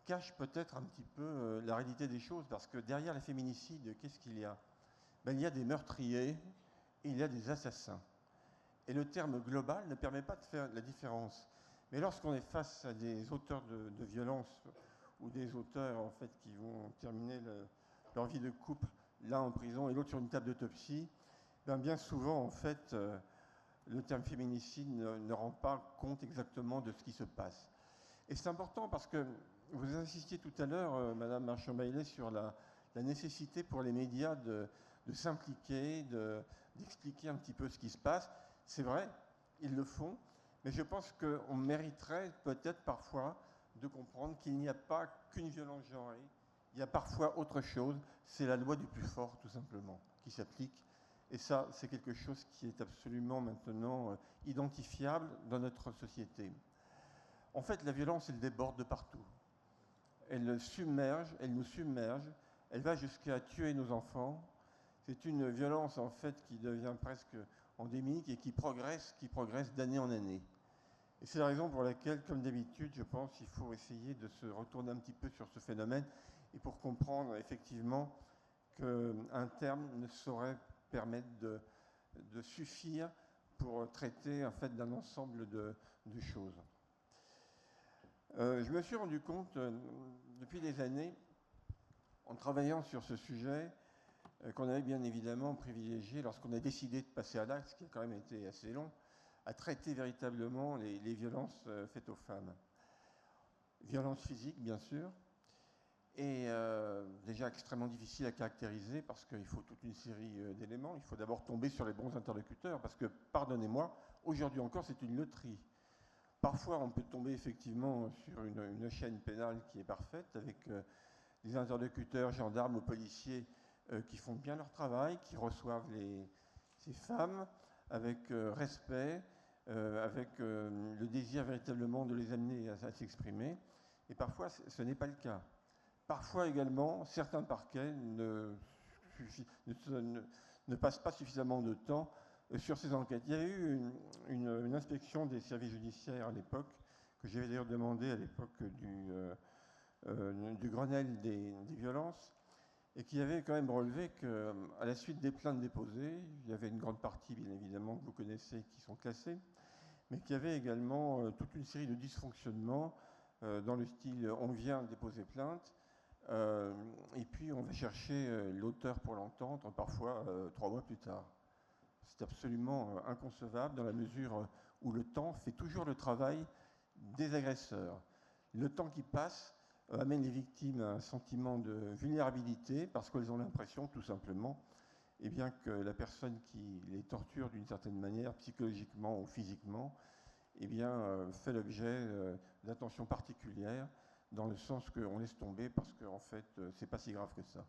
cache peut-être un petit peu la réalité des choses, parce que derrière les féminicides, qu'est-ce qu'il y a? Ben, il y a des meurtriers et il y a des assassins. Et le terme global ne permet pas de faire la différence. Mais lorsqu'on est face à des auteurs de violence ou des auteurs en fait, qui vont terminer leur vie de couple, l'un en prison et l'autre sur une table d'autopsie, bien souvent, en fait, le terme féminicide ne rend pas compte exactement de ce qui se passe. Et c'est important parce que vous insistiez tout à l'heure, Madame Marchand-Bailey, sur la nécessité pour les médias de s'impliquer, d'expliquer un petit peu ce qui se passe. C'est vrai, ils le font, mais je pense qu'on mériterait peut-être parfois de comprendre qu'il n'y a pas qu'une violence genrée, il y a parfois autre chose, c'est la loi du plus fort, tout simplement, qui s'applique. Et ça, c'est quelque chose qui est absolument maintenant identifiable dans notre société. En fait, la violence, elle déborde de partout. Elle submerge, elle nous submerge, elle va jusqu'à tuer nos enfants. C'est une violence, en fait, qui devient presque endémique et qui progresse d'année en année. Et c'est la raison pour laquelle, comme d'habitude, je pense qu'il faut essayer de se retourner un petit peu sur ce phénomène et pour comprendre effectivement qu'un terme ne saurait permettre de suffire pour traiter en fait, d'un ensemble de choses. Je me suis rendu compte depuis des années, en travaillant sur ce sujet, qu'on avait bien évidemment privilégié, lorsqu'on a décidé de passer à l'acte, ce qui a quand même été assez long, à traiter véritablement les violences faites aux femmes. Violences physiques, bien sûr, et déjà extrêmement difficile à caractériser parce qu'il faut toute une série d'éléments. Il faut d'abord tomber sur les bons interlocuteurs parce que, pardonnez-moi, aujourd'hui encore, c'est une loterie. Parfois, on peut tomber effectivement sur une chaîne pénale qui est parfaite avec des interlocuteurs, gendarmes ou policiers qui font bien leur travail, qui reçoivent ces femmes avec respect, avec le désir véritablement de les amener à s'exprimer. Et parfois, ce n'est pas le cas. Parfois également, certains parquets ne passent pas suffisamment de temps sur ces enquêtes. Il y a eu une inspection des services judiciaires à l'époque, que j'avais d'ailleurs demandé à l'époque du Grenelle des violences, et qui avait quand même relevé qu'à la suite des plaintes déposées, il y avait une grande partie, bien évidemment, que vous connaissez, qui sont classées, mais qu'il y avait également toute une série de dysfonctionnements dans le style on vient déposer plainte, et puis on va chercher l'auteur pour l'entendre, parfois 3 mois plus tard. C'est absolument inconcevable dans la mesure où le temps fait toujours le travail des agresseurs. Le temps qui passe amène les victimes à un sentiment de vulnérabilité parce qu'elles ont l'impression, tout simplement, eh bien, que la personne qui les torture d'une certaine manière, psychologiquement ou physiquement, eh bien, fait l'objet d'attention particulière, dans le sens qu'on laisse tomber parce qu'en fait, c'est pas si grave que ça.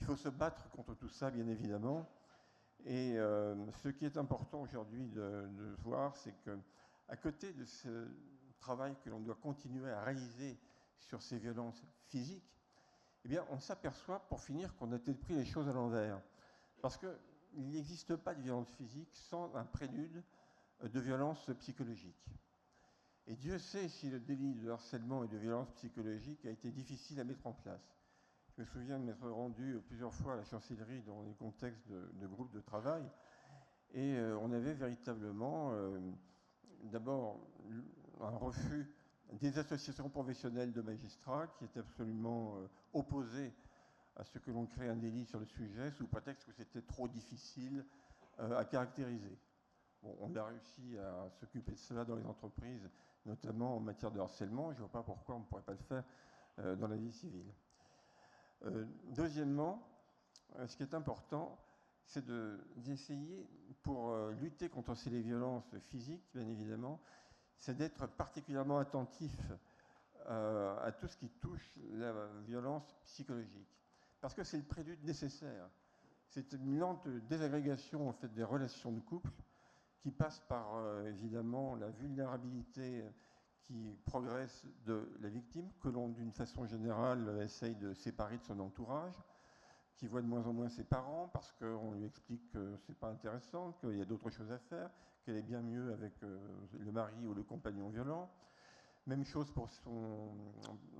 Il faut se battre contre tout ça, bien évidemment. Et ce qui est important aujourd'hui de voir, c'est qu'à côté de ce travail que l'on doit continuer à réaliser sur ces violences physiques, eh bien, on s'aperçoit, pour finir, qu'on a peut-être pris les choses à l'envers. Parce qu'il n'existe pas de violence physique sans un prélude de violence psychologique. Et Dieu sait si le délit de harcèlement et de violence psychologique a été difficile à mettre en place. Je me souviens de m'être rendu plusieurs fois à la chancellerie dans les contextes de groupes de travail, et on avait véritablement d'abord un refus des associations professionnelles de magistrats qui étaient absolument opposées à ce que l'on crée un délit sur le sujet, sous prétexte que c'était trop difficile à caractériser. Bon, on a réussi à s'occuper de cela dans les entreprises, notamment en matière de harcèlement. Je ne vois pas pourquoi on ne pourrait pas le faire dans la vie civile. Deuxièmement, ce qui est important, c'est d'essayer, pour lutter contre ces violences physiques, bien évidemment, c'est d'être particulièrement attentif à tout ce qui touche la violence psychologique. Parce que c'est le prélude nécessaire. C'est une lente désagrégation en fait, des relations de couple qui passe par, évidemment, la vulnérabilité qui progresse de la victime, que l'on, d'une façon générale, essaye de séparer de son entourage, qui voit de moins en moins ses parents parce qu'on lui explique que ce n'est pas intéressant, qu'il y a d'autres choses à faire, qu'elle est bien mieux avec le mari ou le compagnon violent. Même chose pour son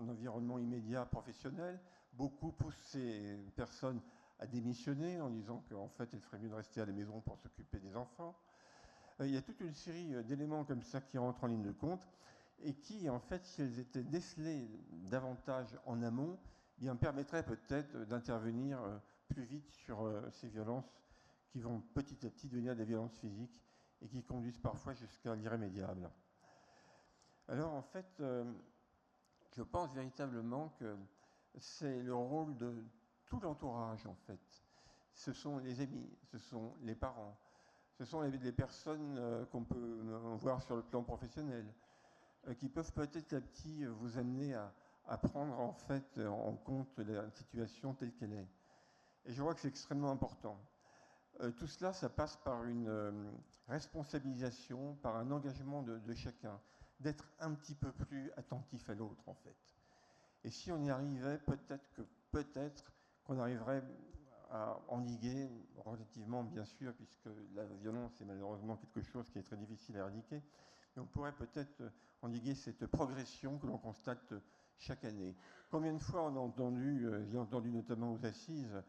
environnement immédiat professionnel. Beaucoup poussent ces personnes à à démissionner en disant qu'en fait, elle ferait mieux de rester à la maison pour s'occuper des enfants. Il y a toute une série d'éléments comme ça qui rentrent en ligne de compte et qui, en fait, si elles étaient décelées davantage en amont, bien, permettraient peut-être d'intervenir plus vite sur ces violences qui vont petit à petit devenir des violences physiques et qui conduisent parfois jusqu'à l'irrémédiable. Alors, en fait, je pense véritablement que c'est le rôle de tout l'entourage, en fait. Ce sont les amis, ce sont les parents, ce sont les personnes qu'on peut voir sur le plan professionnel, qui peuvent petit à petit vous amener à prendre en fait en compte la situation telle qu'elle est. Et je vois que c'est extrêmement important. Tout cela, ça passe par une responsabilisation, par un engagement de chacun, d'être un petit peu plus attentif à l'autre, en fait. Et si on y arrivait, peut-être qu'on arriverait à endiguer relativement, bien sûr, puisque la violence est malheureusement quelque chose qui est très difficile à éradiquer, mais on pourrait peut-être endiguer cette progression que l'on constate chaque année. Combien de fois on a entendu, j'ai entendu notamment aux assises,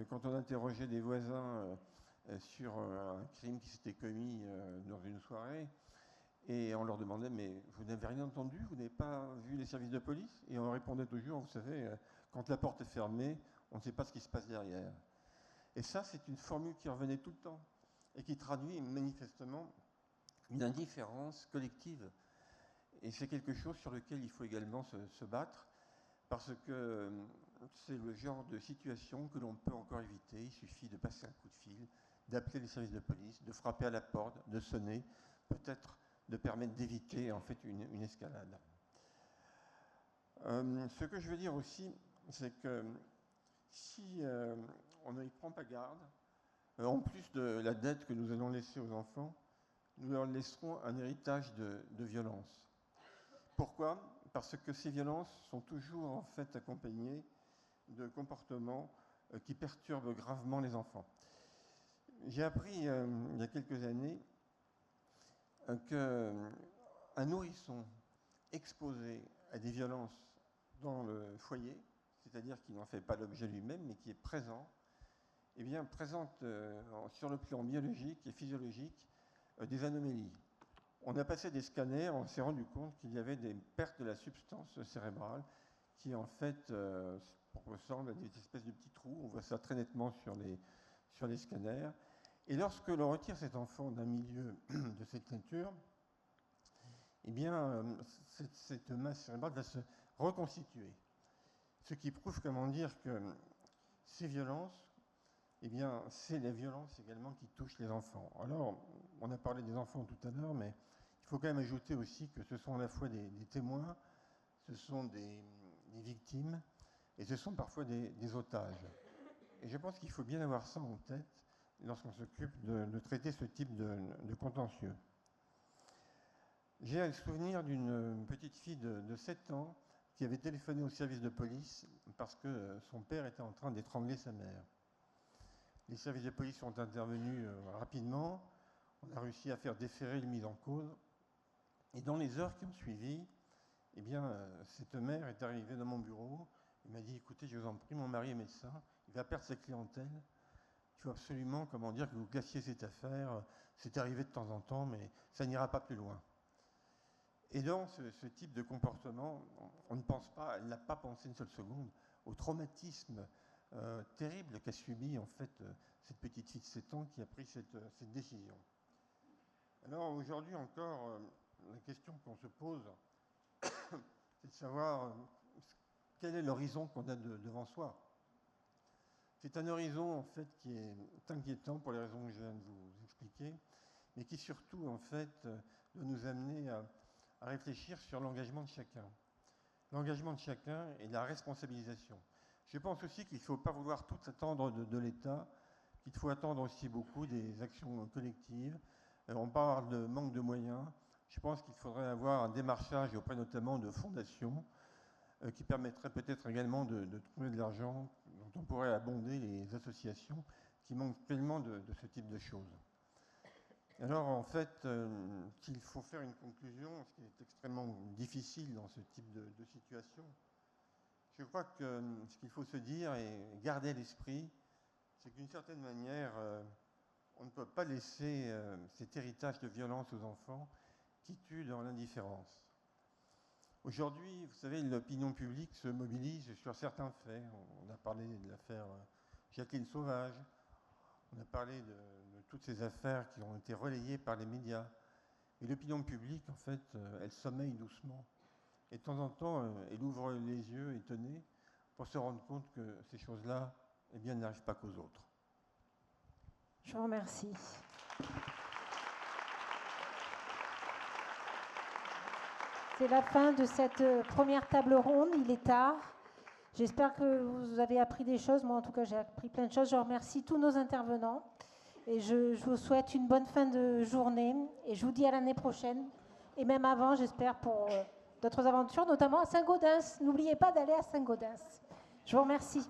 quand on interrogeait des voisins sur un crime qui s'était commis dans une soirée, et on leur demandait, mais vous n'avez rien entendu, vous n'avez pas vu les services de police? Et on répondait toujours, vous savez, quand la porte est fermée, on ne sait pas ce qui se passe derrière. Et ça, c'est une formule qui revenait tout le temps, et qui traduit manifestement une indifférence collective. Et c'est quelque chose sur lequel il faut également se battre, parce que c'est le genre de situation que l'on peut encore éviter. Il suffit de passer un coup de fil, d'appeler les services de police, de frapper à la porte, de sonner, peut-être de permettre d'éviter en fait une escalade. Ce que je veux dire aussi, c'est que si on n'y prend pas garde, en plus de la dette que nous allons laisser aux enfants, nous leur laisserons un héritage de violence. Pourquoi? Parce que ces violences sont toujours en fait accompagnées de comportements qui perturbent gravement les enfants. J'ai appris il y a quelques années qu'un nourrisson exposé à des violences dans le foyer, c'est-à-dire qui n'en fait pas l'objet lui-même, mais qui est présent, eh bien, présente sur le plan biologique et physiologique des anomalies. On a passé des scanners, on s'est rendu compte qu'il y avait des pertes de la substance cérébrale qui, en fait, ressemblent à des espèces de petits trous. On voit ça très nettement sur les scanners. Et lorsque l'on retire cet enfant d'un milieu de cette nature, eh bien, cette masse cérébrale va se reconstituer. Ce qui prouve, comment dire, que ces violences, eh bien, c'est les violences également qui touchent les enfants. Alors, on a parlé des enfants tout à l'heure, mais il faut quand même ajouter aussi que ce sont à la fois des témoins, ce sont des victimes, et ce sont parfois des otages. Et je pense qu'il faut bien avoir ça en tête lorsqu'on s'occupe de traiter ce type de contentieux. J'ai le souvenir d'une petite fille de 7 ans qui avait téléphoné au service de police parce que son père était en train d'étrangler sa mère. Les services de police sont intervenus rapidement. On a réussi à faire déférer le mis en cause. Et dans les heures qui ont suivi, eh bien, cette mère est arrivée dans mon bureau. Elle m'a dit, écoutez, je vous en prie, mon mari est médecin, il va perdre sa clientèle. Il faut absolument, comment dire, que vous classiez cette affaire. C'est arrivé de temps en temps, mais ça n'ira pas plus loin. Et dans ce type de comportement, on ne pense pas, elle n'a pas pensé une seule seconde au traumatisme terrible qu'a subi en fait cette petite fille de 7 ans qui a pris cette décision. Alors aujourd'hui encore, la question qu'on se pose, c'est de savoir quel est l'horizon qu'on a devant soi. C'est un horizon en fait qui est inquiétant pour les raisons que je viens de vous expliquer, mais qui surtout en fait doit nous amener à réfléchir sur l'engagement de chacun. L'engagement de chacun et la responsabilisation. Je pense aussi qu'il ne faut pas vouloir tout attendre de l'État, qu'il faut attendre aussi beaucoup des actions collectives. On parle de manque de moyens. Je pense qu'il faudrait avoir un démarchage auprès notamment de fondations qui permettrait peut-être également de trouver de l'argent dont on pourrait abonder les associations qui manquent tellement de ce type de choses. Alors en fait, s'il faut faire une conclusion, ce qui est extrêmement difficile dans ce type de situation, je crois que ce qu'il faut se dire et garder à l'esprit, c'est qu'une certaine manière, on ne peut pas laisser cet héritage de violence aux enfants qui tue dans l'indifférence. Aujourd'hui, vous savez, l'opinion publique se mobilise sur certains faits. On a parlé de l'affaire Jacqueline Sauvage, on a parlé de toutes ces affaires qui ont été relayées par les médias. Et l'opinion publique, en fait, elle sommeille doucement. Et de temps en temps, elle ouvre les yeux étonnée pour se rendre compte que ces choses-là, eh bien, n'arrivent pas qu'aux autres. Je vous remercie. C'est la fin de cette première table ronde. Il est tard. J'espère que vous avez appris des choses. Moi, en tout cas, j'ai appris plein de choses. Je remercie tous nos intervenants. Et je vous souhaite une bonne fin de journée. Et je vous dis à l'année prochaine. Et même avant, j'espère, pour d'autres aventures, notamment à Saint-Gaudens. N'oubliez pas d'aller à Saint-Gaudens. Je vous remercie.